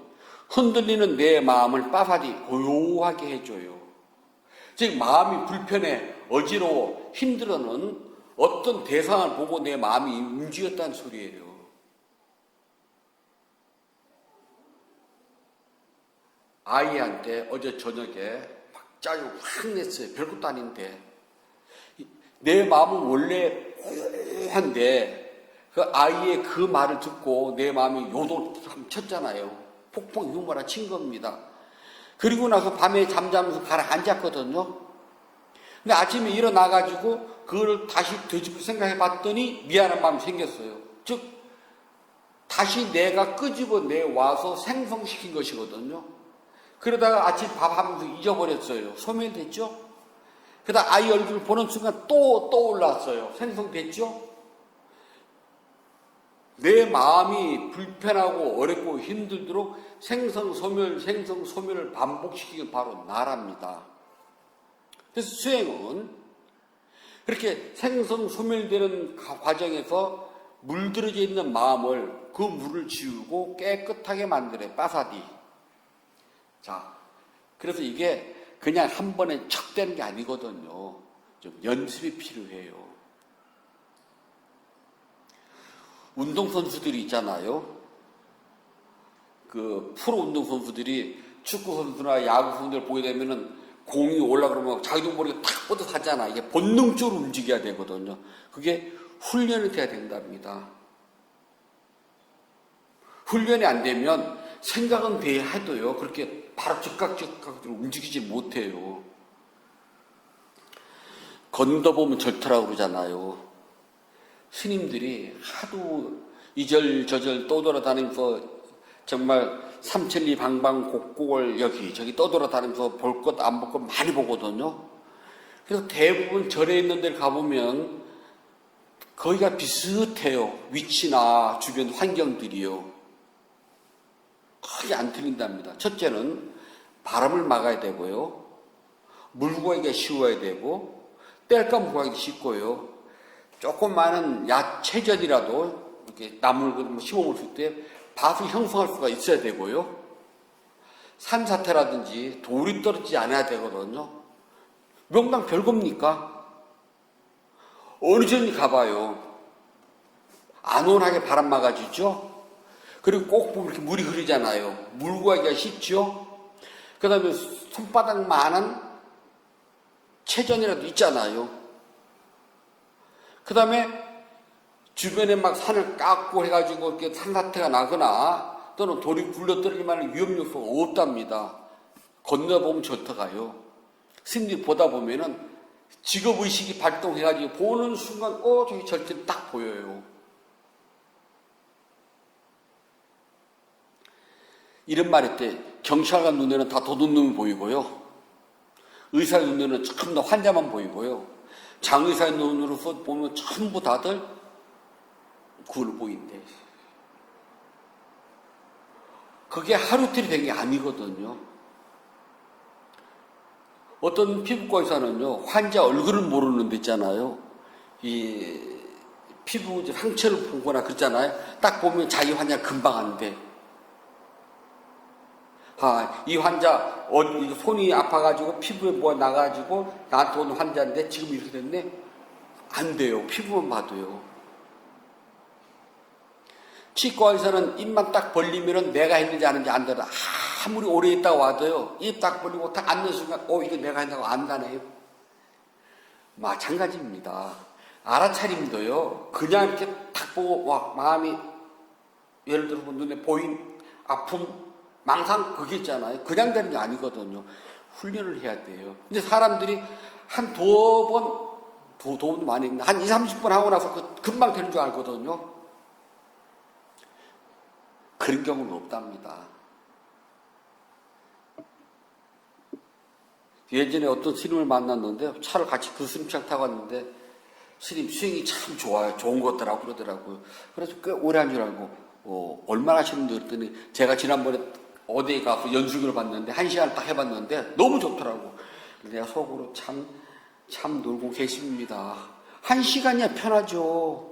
흔들리는 내 마음을 빠사디 고요하게 해줘요. 즉 마음이 불편해, 어지러워, 힘들어는 어떤 대상을 보고 내 마음이 움직였다는 소리예요. 아이한테 어제 저녁에 막 짜증을 확 냈어요. 별것도 아닌데. 내 마음은 원래 고요한데 그 아이의 그 말을 듣고 내 마음이 요동을 쳤잖아요. 폭풍 흉보라 친 겁니다. 그리고 나서 밤에 잠자면서 가라앉았거든요. 근데 아침에 일어나가지고 그걸 다시 되짚어 생각해 봤더니 미안한 마음이 생겼어요. 즉 다시 내가 끄집어내와서 생성시킨 것이거든요. 그러다가 아침 밥하면서 잊어버렸어요. 소멸됐죠? 그러다 아이 얼굴을 보는 순간 또 떠올랐어요. 생성됐죠? 내 마음이 불편하고 어렵고 힘들도록 생성소멸을 반복시키는 바로 나랍니다. 그래서 수행은 그렇게 생성소멸되는 과정에서 물들어져 있는 마음을 그 물을 지우고 깨끗하게 만들어요. 빠사디. 자, 그래서 이게 그냥 한 번에 척 되는 게 아니거든요. 좀 연습이 필요해요. 운동선수들이 있잖아요. 그 프로 운동선수들이 축구선수나 야구선수들 보게 되면은 공이 올라가면 자기도 모르게 탁 뻗어가잖아. 이게 본능적으로 움직여야 되거든요. 그게 훈련이 돼야 된답니다. 훈련이 안 되면 생각은 돼야 해도요, 그렇게 바로 즉각 움직이지 못해요. 건너보면 절터라고 그러잖아요. 스님들이 하도 이절저절 떠돌아다니면서 정말 삼천리 방방곡곡을 여기저기 떠돌아다니면서 볼 것 안 볼 것 많이 보거든요. 그래서 대부분 절에 있는 데를 가보면 거기가 비슷해요. 위치나 주변 환경들이요. 크게 안 틀린답니다. 첫째는 바람을 막아야 되고요. 물 구하기가 쉬워야 되고, 땔감 구하기 쉽고요. 조금 많은 야채전이라도 이렇게 나물 심어먹을 때 밭을 형성할 수가 있어야 되고요. 산사태라든지 돌이 떨어지지 않아야 되거든요. 명당 별겁니까? 어느 전이 가봐요. 안온하게 바람 막아주죠. 그리고 꼭 보면 이렇게 물이 흐르잖아요. 물 구하기가 쉽죠. 그 다음에 손바닥만한 채전이라도 있잖아요. 그 다음에 주변에 막 산을 깎고 해가지고 이렇게 산사태가 나거나 또는 돌이 굴러떨어질 만한 위험 요소가 없답니다. 건너보면 절터가요. 스님들이 보다 보면은 직업의식이 발동해가지고 보는 순간, 저기 절터는 딱 보여요. 이런 말 할 때 경찰관 눈에는 다 도둑놈이 보이고요. 의사 눈에는 전부 다 환자만 보이고요. 장의사의 눈으로서 보면 전부 다들 그걸 보인대. 그게 하루 이틀이 된 게 아니거든요. 어떤 피부과 의사는요, 환자 얼굴을 모르는 데 있잖아요. 이 피부 상처를 보거나 그러잖아요. 딱 보면 자기 환자 금방 아는데, 이 환자 손이 아파가지고 피부에 뭐가 나가지고 나한테 온 환자인데 지금 이렇게 됐네? 안 돼요. 피부만 봐도요. 치과 의사는 입만 딱 벌리면은 내가 했는지 아는지 안다라. 아무리 오래 있다가 와도요, 입 딱 벌리고 딱 앉는 순간, 이거 내가 했다고 안다네요. 마찬가지입니다. 알아차림도요, 그냥 이렇게 딱 보고, 마음이, 예를 들어 눈에 보인 아픔, 망상, 그게 있잖아요. 그냥 되는 게 아니거든요. 훈련을 해야 돼요. 근데 사람들이 한 도번 많이 했는데, 한 20, 30분 하고 나서 금방 되는 줄 알거든요. 그런 경우는 없답니다. 예전에 어떤 스님을 만났는데 차를 같이 그 스님차를 타고 왔는데 스님 수행이 참 좋아요. 좋은 것 같더라고 그러더라고요. 그래서 꽤 오래 한 줄 알고 얼마나 하시는데 그랬더니 제가 지난번에 어디에 가서 연수기를 봤는데 1시간을 딱 해봤는데 너무 좋더라고. 내가 속으로 참 놀고 계십니다. 1시간이야 편하죠.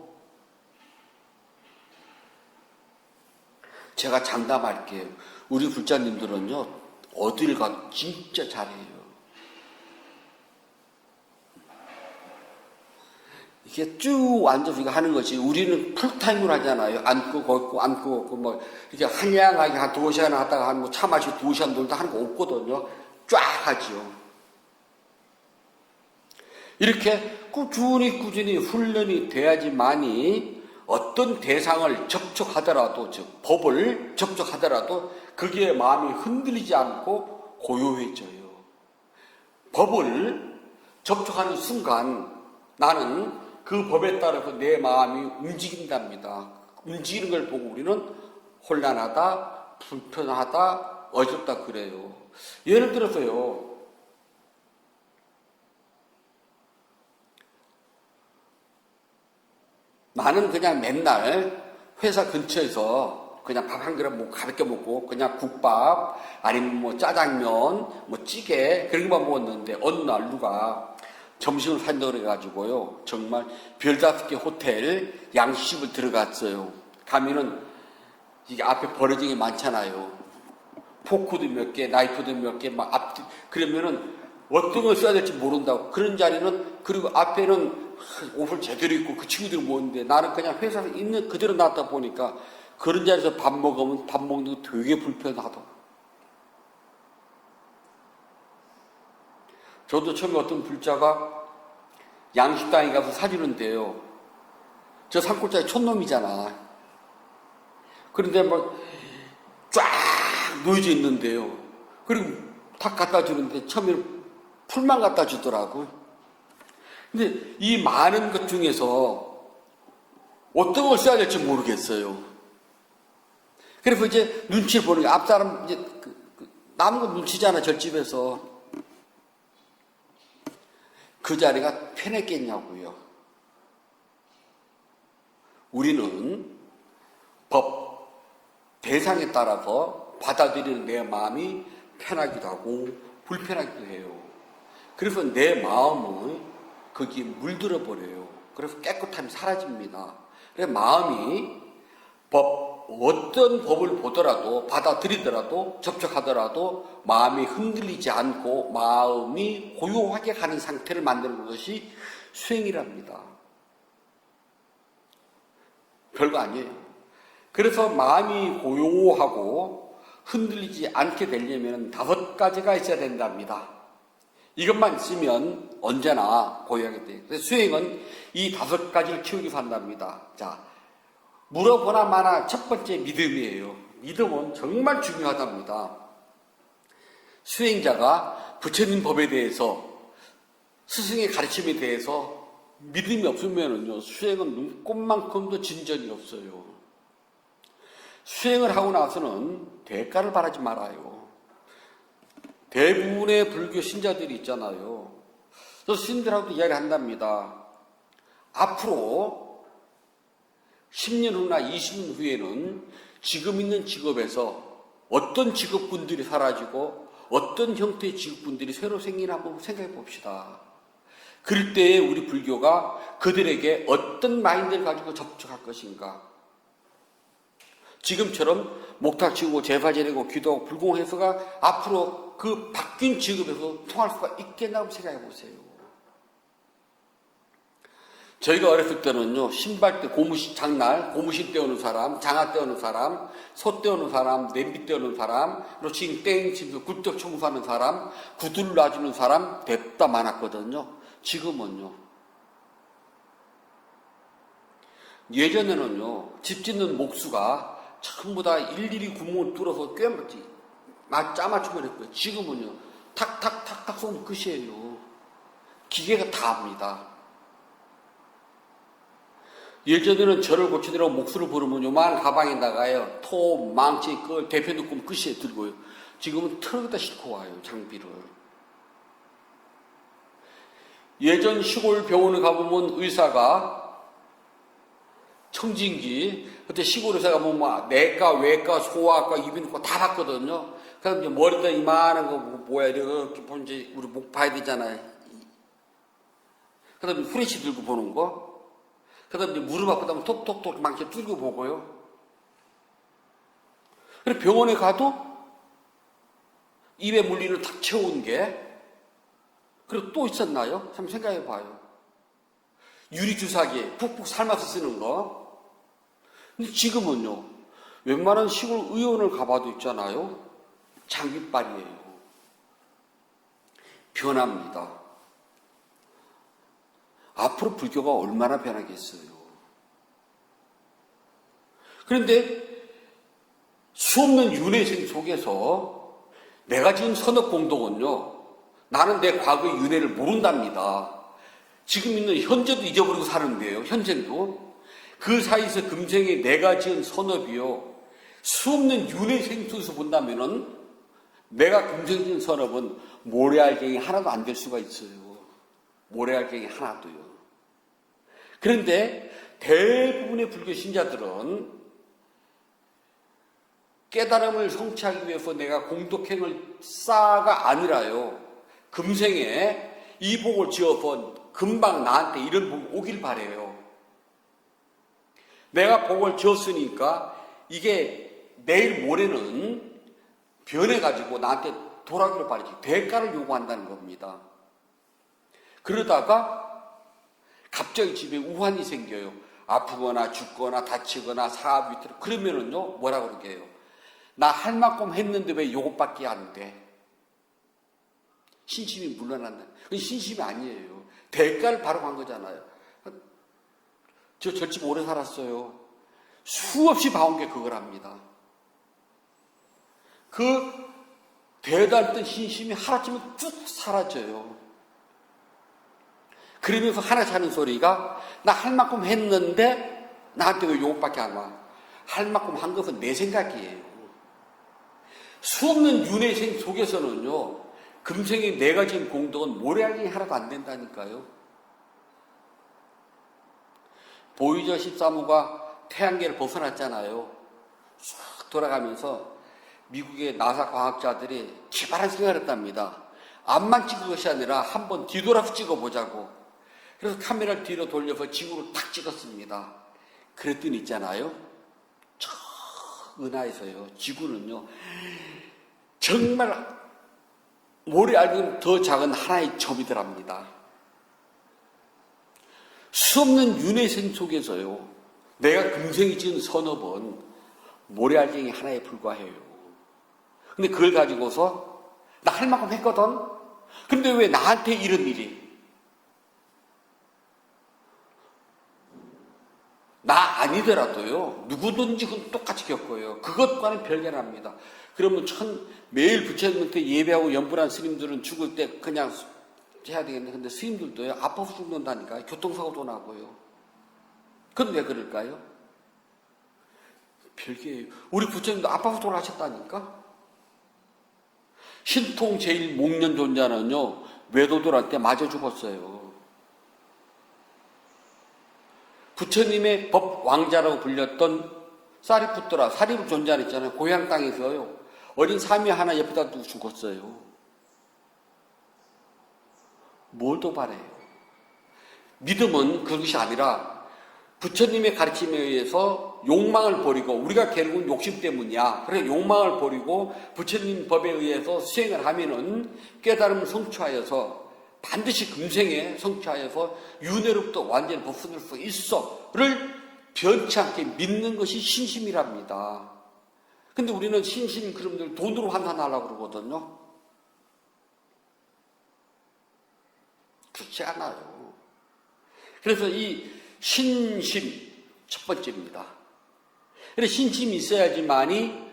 제가 장담할게요. 우리 불자님들은요, 어딜 가도 진짜 잘해요. 이게 쭉 앉아서 이거 하는 것이, 우리는 풀타임으로 하잖아요. 앉고 걷고, 앉고 걷고, 이렇게 한양하게 한 2시간 하다가 차 마시고 2시간 놀다 하는 거 없거든요. 쫙 하지요. 이렇게 꾸준히 훈련이 돼야지만이 어떤 대상을 접촉하더라도, 즉 법을 접촉하더라도 그게 마음이 흔들리지 않고 고요해져요. 법을 접촉하는 순간 나는 그 법에 따라서 내 마음이 움직인답니다. 움직이는 걸 보고 우리는 혼란하다, 불편하다, 어렵다 그래요. 예를 들어서요, 나는 그냥 맨날 회사 근처에서 그냥 밥 한 그릇 가볍게 먹고 그냥 국밥 아니면 짜장면 찌개 그런 것만 먹었는데 어느 날 누가 점심을 산다고 그래가지고요, 정말 별 5개 호텔 양식집을 들어갔어요. 가면은 이게 앞에 버려진 게 많잖아요. 포크도 몇 개, 나이프도 몇 개, 그러면은 어떤 걸 써야 될지 모른다고. 그런 자리는, 그리고 앞에는 옷을 제대로 입고 그 친구들이 모였는데 나는 그냥 회사에 있는 그대로 놨다 보니까 그런 자리에서 밥 먹으면 밥 먹는 거 되게 불편하다. 저도 처음에 어떤 불자가 양식당에 가서 사주는데요, 저 산골짜기 촌놈이잖아. 그런데 막 쫙 놓여져 있는데요. 그리고 탁 갖다 주는데 처음에는 풀만 갖다 주더라고. 근데 이 많은 것 중에서 어떤 걸 써야 될지 모르겠어요. 그래서 이제 눈치를 보는 거예요. 앞사람 이제 남은 거 눈치잖아, 절집에서. 그 자리가 편했겠냐고요. 우리는 법, 대상에 따라서 받아들이는 내 마음이 편하기도 하고 불편하기도 해요. 그래서 내 마음은 거기에 물들어 버려요. 그래서 깨끗함이 사라집니다. 그래서 마음이 어떤 법을 보더라도 받아들이더라도 접촉하더라도 마음이 흔들리지 않고 마음이 고요하게 가는 상태를 만드는 것이 수행이랍니다. 별거 아니에요. 그래서 마음이 고요하고 흔들리지 않게 되려면 5가지가 있어야 된답니다. 이것만 있으면 언제나 고요하게 돼요. 그래서 수행은 이 5가지를 키우기 위해서 한답니다. 자, 물어보나 마나 첫 번째 믿음이에요. 믿음은 정말 중요하답니다. 수행자가 부처님 법에 대해서 스승의 가르침에 대해서 믿음이 없으면요 수행은 눈꼽만큼도 진전이 없어요. 수행을 하고 나서는 대가를 바라지 말아요. 대부분의 불교 신자들이 있잖아요. 저 스님들하고도 이야기를 한답니다. 앞으로 10년 후나 20년 후에는 지금 있는 직업에서 어떤 직업군들이 사라지고 어떤 형태의 직업군들이 새로 생기나 한번 생각해 봅시다. 그럴 때에 우리 불교가 그들에게 어떤 마인드를 가지고 접촉할 것인가. 지금처럼 목탁 치고 제사 지내고 기도하고 불공해서가 앞으로 그 바뀐 직업에서 통할 수가 있겠나 생각해 보세요. 저희가 어렸을 때는요, 신발 때 장날, 고무신 떼우는 사람, 장화 떼우는 사람, 소 떼우는 사람, 냄비 떼우는 사람, 그리고 지금 땡집에서 굴떡 청소하는 사람, 구두를 놔주는 사람, 됐다 많았거든요. 지금은요. 예전에는요, 집 짓는 목수가 전부 다 일일이 구멍을 뚫어서 짜맞추면 했고요. 지금은요, 탁탁탁탁 쏘면 끝이에요. 기계가 다 합니다. 예전에는 저를 고치더라고 목수를 부르면 요만한 가방에다가요, 톱, 망치, 그걸 대표 놓고 끝이에 들고요. 지금은 트럭에다 싣고 와요, 장비를. 예전 시골 병원에 가보면 의사가 청진기, 그때 시골 의사가 뭐 내과, 외과, 소아과, 이비인후과 다 봤거든요. 그럼 이제 머리다 이만한 거 뭐야, 이렇게 보면 이제 우리 목 봐야 되잖아요. 그 다음에 후레쉬 들고 보는 거. 그 다음에 이제 무릎 아프다면 톡톡톡 망치 뚫고 보고요. 그리고 병원에 가도 입에 물리는 탁 채운 게, 그리고 또 있었나요? 한번 생각해 봐요. 유리주사기 푹푹 삶아서 쓰는 거. 근데 지금은요, 웬만한 시골 의원을 가봐도 있잖아요. 장비빨이에요. 변합니다. 앞으로 불교가 얼마나 변하겠어요. 그런데 수없는 윤회생 속에서 내가 지은 선업공동은요, 나는 내 과거의 윤회를 모른답니다. 지금 있는 현재도 잊어버리고 사는데요. 현재도. 그 사이에서 금생에 내가 지은 선업이요, 수없는 윤회생 속에서 본다면은 내가 금생 지은 선업은 모래알갱이 하나도 안 될 수가 있어요. 모래알갱이 하나도요. 그런데 대부분의 불교 신자들은 깨달음을 성취하기 위해서 내가 공덕행을 쌓아가 아니라요, 금생에 이 복을 지어서 금방 나한테 이런 복이 오길 바래요. 내가 복을 지었으니까 이게 내일 모레는 변해가지고 나한테 돌아오기를 바라지, 대가를 요구한다는 겁니다. 그러다가 갑자기 집에 우환이 생겨요. 아프거나 죽거나 다치거나 사업 위태로. 그러면은요, 뭐라 그러게요? 나 할 만큼 했는데 왜 요것밖에 안 돼? 신심이 물러난다. 그건 신심이 아니에요. 대가를 바로 간 거잖아요. 저 절집 오래 살았어요. 수없이 봐온 게 그거랍니다. 그 대단했던 신심이 하루아침에 뚝 사라져요. 그러면서 하나씩 하는 소리가 나 할 만큼 했는데 나한테 왜 요것밖에 안 와? 할 만큼 한 것은 내 생각이에요. 수없는 윤회생 속에서는요, 금생에 내가 지은 공덕은 모래알갱이 하나도 안 된다니까요. 보이저 13호가 태양계를 벗어났잖아요. 쭉 돌아가면서 미국의 나사 과학자들이 기발한 생각을 했답니다. 앞만 찍은 것이 아니라 한번 뒤돌아서 찍어보자고. 그래서 카메라를 뒤로 돌려서 지구를 탁 찍었습니다. 그랬더니 있잖아요. 저 은하에서요. 지구는요. 정말 모래알갱이 더 작은 하나의 점이더랍니다. 수없는 윤회생 속에서요. 내가 금생이 지은 선업은 모래알갱이 하나에 불과해요. 근데 그걸 가지고서 나 할 만큼 했거든? 근데 왜 나한테 이런 일이? 나 아니더라도요, 누구든지 그건 똑같이 겪어요. 그것과는 별개랍니다. 그러면 매일 부처님한테 예배하고 연불한 스님들은 죽을 때 그냥 해야 되겠네. 근데 스님들도요, 아파서 죽는다니까요. 교통사고도 나고요. 그건 왜 그럴까요? 별개예요. 우리 부처님도 아파서 돌아가셨다니까? 신통 제일 목련 존자는요, 외도들한테 맞아 죽었어요. 부처님의 법 왕자라고 불렸던 사리푸트라, 사리부 존자는 있잖아요. 고향 땅에서요. 어린 사미 하나 옆에다 두고 죽었어요. 뭘 더 바래요? 믿음은 그것이 아니라 부처님의 가르침에 의해서 욕망을 버리고, 우리가 결국은 욕심 때문이야. 그래서 욕망을 버리고 부처님 법에 의해서 수행을 하면은 깨달음을 성취하여서 반드시 금생에 성취하여서 윤회로부터 완전히 벗어날 수 있어를 변치 않게 믿는 것이 신심이랍니다. 근데 우리는 신심 그럼들 돈으로 환산하려고 그러거든요. 그렇지 않아요. 그래서 이 신심 첫 번째입니다. 그래서 신심이 있어야지만이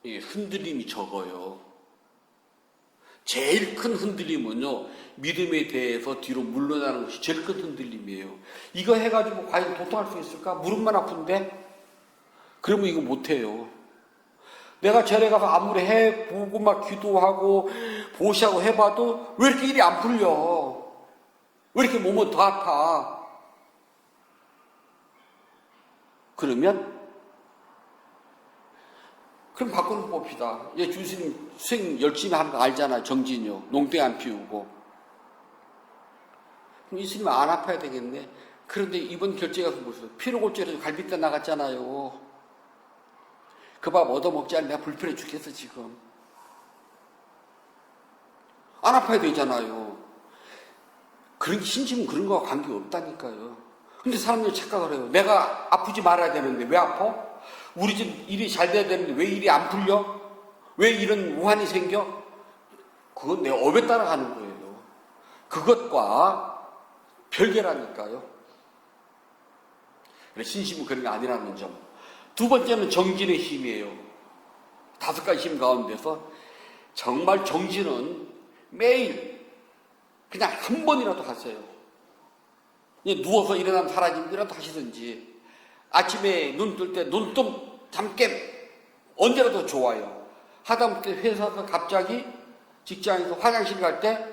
흔들림이 적어요. 제일 큰 흔들림은요, 믿음에 대해서 뒤로 물러나는 것이 제일 큰 흔들림이에요. 이거 해가지고 과연 도통할 수 있을까? 무릎만 아픈데? 그러면 이거 못해요. 내가 절에 가서 아무리 해보고 막 기도하고 보시하고 해봐도 왜 이렇게 일이 안 풀려? 왜 이렇게 몸은 더 아파? 그럼 바꾸는 봅시다. 주스님 수행 열심히 하는 거 알잖아요. 정진요. 농땡 안 피우고. 그럼 이 스님 안 아파야 되겠네. 그런데 이번 결제 가서 보세요. 피로골절해서 갈비뼈 나갔잖아요. 그 밥 얻어먹지 않으면 내가 불편해 죽겠어 지금. 안 아파야 되잖아요. 그런 신심은 그런 거와 관계없다니까요. 근데 사람들이 착각을 해요. 내가 아프지 말아야 되는데 왜 아파? 우리 집 일이 잘 돼야 되는데 왜 일이 안 풀려? 왜 이런 우환이 생겨? 그건 내 업에 따라가는 거예요. 그것과 별개라니까요. 신심은 그런 게 아니라는 점. 두 번째는 정진의 힘이에요. 5가지 힘 가운데서 정말 정진은 매일 그냥 한 번이라도 하세요. 누워서 일어나면 사라짐이라도 하시든지, 아침에 눈 뜰 때 눈좀 잠깨 언제라도 좋아요. 하다못해 회사에서 갑자기 직장에서 화장실 갈 때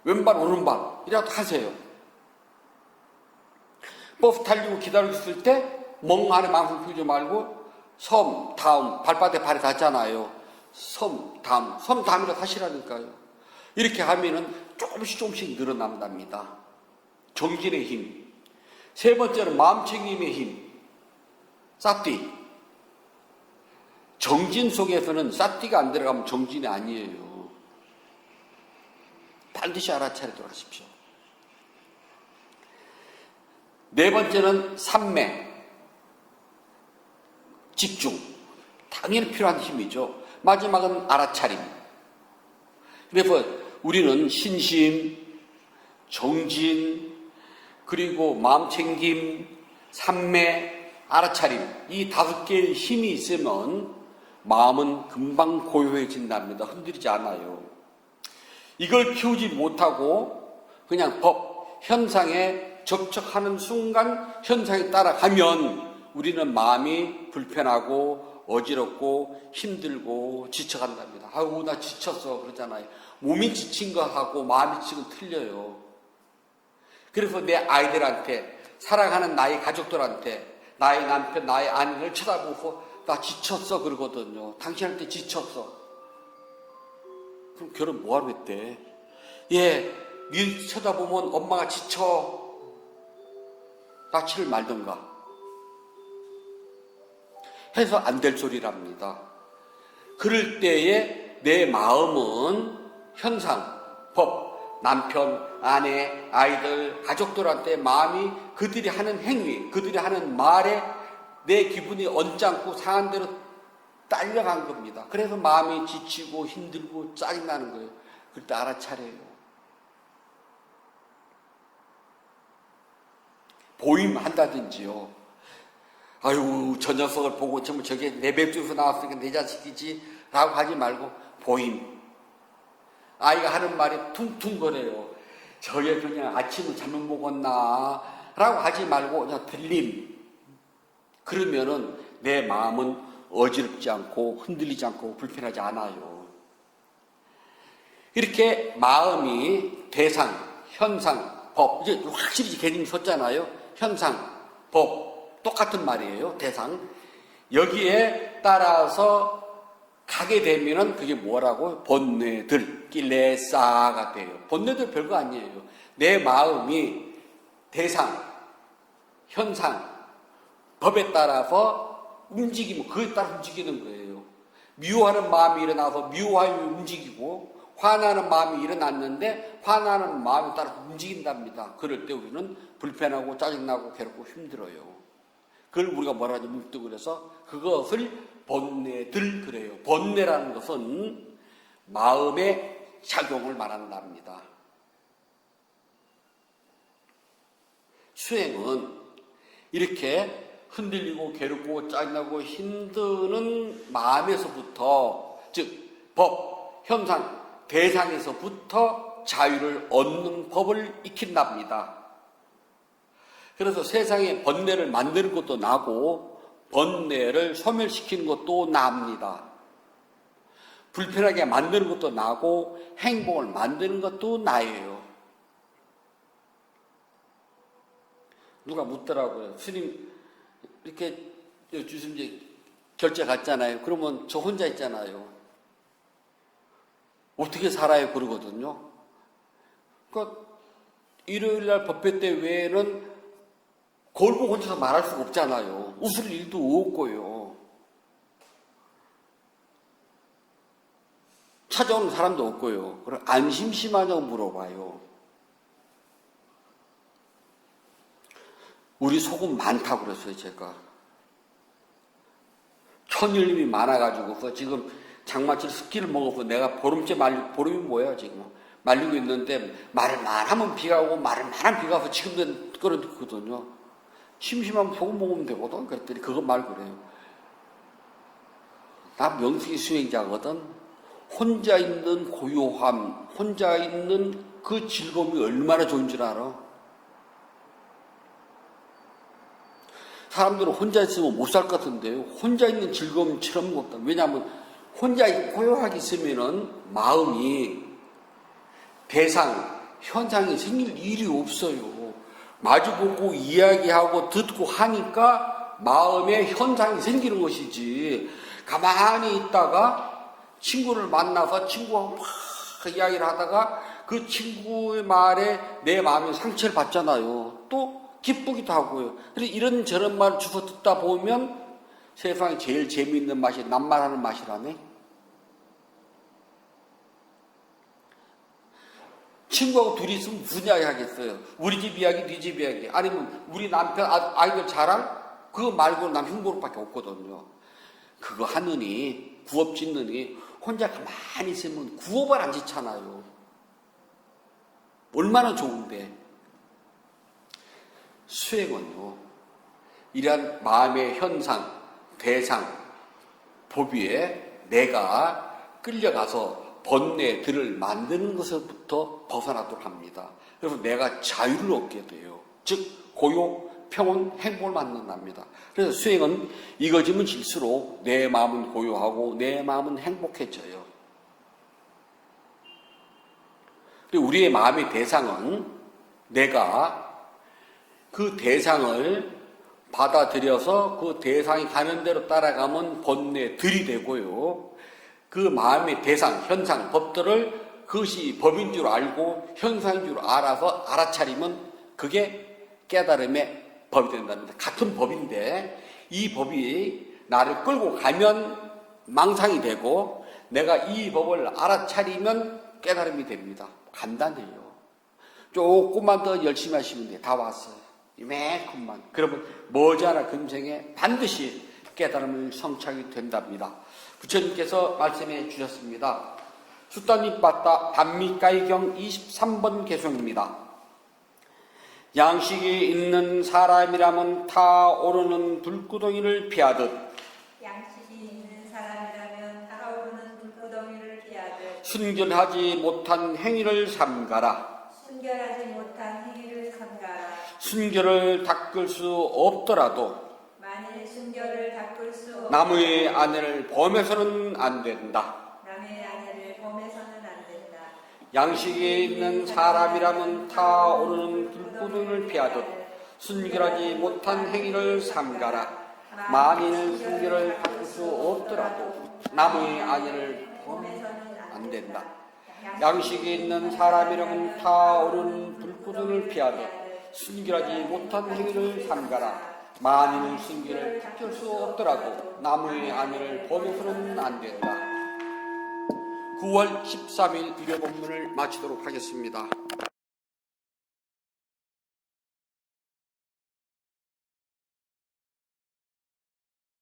왼발 오른발 이라도 하세요. 버스 타려고 기다리고 있을 때 멍 안에 망상 피우지 말고 섬 다음 발바닥에 발이 닿잖아요. 섬 다음이라도 하시라니까요. 이렇게 하면은 조금씩 늘어난답니다. 정진의 힘. 세 번째는 마음챙김의 힘. 사띠. 정진 속에서는 사띠가 안 들어가면 정진이 아니에요. 반드시 알아차리도록 하십시오. 네 번째는 삼매. 집중. 당연히 필요한 힘이죠. 마지막은 알아차림. 그래서 우리는 신심, 정진, 그리고 마음챙김, 삼매, 알아차림, 이 5개의 힘이 있으면 마음은 금방 고요해진답니다. 흔들리지 않아요. 이걸 키우지 못하고 그냥 법, 현상에 접촉하는 순간 현상에 따라가면 우리는 마음이 불편하고 어지럽고 힘들고 지쳐간답니다. 아유, 나 지쳤어 그러잖아요. 몸이 지친 거하고 마음이 지친 건 틀려요. 그래서 내 아이들한테, 사랑하는 나의 가족들한테, 나의 남편, 나의 아내를 쳐다보고 나 지쳤어 그러거든요. 당신한테 지쳤어. 그럼 결혼 뭐하러 했대? 예, 네 쳐다보면 엄마가 지쳐. 낳지를 말던가 해서 안 될 소리랍니다. 그럴 때에 내 마음은 현상, 법, 남편, 아내, 아이들, 가족들한테 마음이 그들이 하는 행위, 그들이 하는 말에 내 기분이 언짢고 상한 대로 딸려간 겁니다. 그래서 마음이 지치고 힘들고 짜증나는 거예요. 그럴 때 알아차려요. 보임한다든지요. 아유, 저 녀석을 보고 전부 저게 내 뱃속에서 나왔으니까 내 자식이지 라고 하지 말고 보임. 아이가 하는 말이 퉁퉁거려요. 저게 그냥 아침을 잘못 먹었나 라고 하지 말고 그냥 들림. 그러면은 내 마음은 어지럽지 않고 흔들리지 않고 불편하지 않아요. 이렇게 마음이 대상, 현상, 법, 이제 확실히 개념이 섰잖아요. 현상, 법, 똑같은 말이에요. 대상. 여기에 따라서 가게 되면은 그게 뭐라고? 본뇌들, killesa가 돼요. 본뇌들 별거 아니에요. 내 마음이 대상, 현상, 법에 따라서 움직이면 그에 따라 움직이는 거예요. 미워하는 마음이 일어나서 미워하여 움직이고, 화나는 마음이 일어났는데 화나는 마음에 따라 움직인답니다. 그럴 때 우리는 불편하고 짜증나고 괴롭고 힘들어요. 그걸 우리가 뭐라 하지? 뭉뚱을 해서 그것을 본뇌들 그래요. 본뇌라는 것은 마음의 작용을 말한답니다. 수행은 이렇게 흔들리고 괴롭고 짜증나고 힘드는 마음에서부터, 즉 법, 현상, 대상에서부터 자유를 얻는 법을 익힌답니다. 그래서 세상에 번뇌를 만드는 것도 나고 번뇌를 소멸시키는 것도 납니다. 불편하게 만드는 것도 나고 행복을 만드는 것도 나예요. 누가 묻더라고요. 스님 이렇게 주신 이제 결제 갔잖아요. 그러면 저 혼자 있잖아요. 어떻게 살아요? 그러거든요. 그러니까 일요일날 법회 때 외에는 거울 보고 혼자서 말할 수가 없잖아요. 웃을 일도 없고요. 찾아오는 사람도 없고요. 그럼 안 심심하냐고 물어봐요. 우리 속은 많다고 그랬어요, 제가. 천일님이 많아가지고 지금 장마철 습기를 먹어서 내가 보름이 뭐야 지금 말리고 있는데 말을 말하면 비가 오고 말을 말하면 비가 와서 지금도 그러거든요. 심심하면 소금 먹으면 되거든. 그랬더니 그거 말 그래요. 나 명식이 수행자거든. 혼자 있는 고요함, 혼자 있는 그 즐거움이 얼마나 좋은 줄 알아? 사람들은 혼자 있으면 못 살 것 같은데요. 혼자 있는 즐거움처럼 없다. 왜냐하면 혼자 고요하게 있으면은 마음이 대상, 현상이 생길 일이 없어요. 마주보고 이야기하고 듣고 하니까 마음에 현상이 생기는 것이지. 가만히 있다가 친구를 만나서 친구하고 막 이야기를 하다가 그 친구의 말에 내 마음이 상처를 받잖아요. 또 기쁘기도 하고요. 그래서 이런저런 말을 주워 듣다 보면 세상에 제일 재미있는 맛이 남말하는 맛이라네. 친구하고 둘이 있으면 무슨 이야기 하겠어요? 우리 집 이야기, 네 집 이야기. 아니면 우리 남편, 아이들 자랑? 그거 말고는 남 흉보밖에 없거든요. 그거 하느니, 구업 짓느니, 혼자 가만히 있으면 구업을 안 짓잖아요. 얼마나 좋은데. 수행은요, 이러한 마음의 현상, 대상, 법위에 내가 끌려가서 번뇌들을 만드는 것부터 벗어나도록 합니다. 그래서 내가 자유를 얻게 돼요. 즉 고요, 평온, 행복을 만든답니다. 그래서 수행은 이거지면 질수록 내 마음은 고요하고 내 마음은 행복해져요. 그리고 우리의 마음의 대상은 내가 그 대상을 받아들여서 그 대상이 가는 대로 따라가면 번뇌들이 되고요. 그 마음의 대상, 현상, 법들을 그것이 법인 줄 알고 현상인 줄 알아서 알아차리면 그게 깨달음의 법이 된답니다. 같은 법인데 이 법이 나를 끌고 가면 망상이 되고 내가 이 법을 알아차리면 깨달음이 됩니다. 간단해요. 조금만 더 열심히 하시면 돼요. 다 왔어요. 이만큼만. 그러면 머지않아 금생에 반드시 깨달음을 성취하게 된답니다. 부처님께서 말씀해 주셨습니다. 숫단잎 받다 반미가이경 23번 개송입니다. 양식이 있는 사람이라면 타오르는 불구덩이를 피하듯 양식이 있는 사람이라면 타오르는 불구덩이를 피하듯 순결하지 못한 행위를 삼가라. 순결하지 못한 행위를 삼가라. 순결을 닦을 수 없더라도 만일 순결을 닦을 수 없 남의 아내를 범해서는 안 된다. 남의 아내를 범해서는 안 된다. 양식이 있는 사람이라면 타오르는 불구덩이를 피하듯 순결하지 못한 행위를 삼가라. 만일 순결을 닦을 수 없더라도 남의 아내를 범해서는 안 된다. 양식이 있는 사람이라면 타오르는 불구덩이를 피하듯 순결하지 못한 행위를 삼가라. 만일 순결을 닦을 수 없더라도 남의 아내를 범해서는 안 된다. 9월 13일 일요 본문을 마치도록 하겠습니다.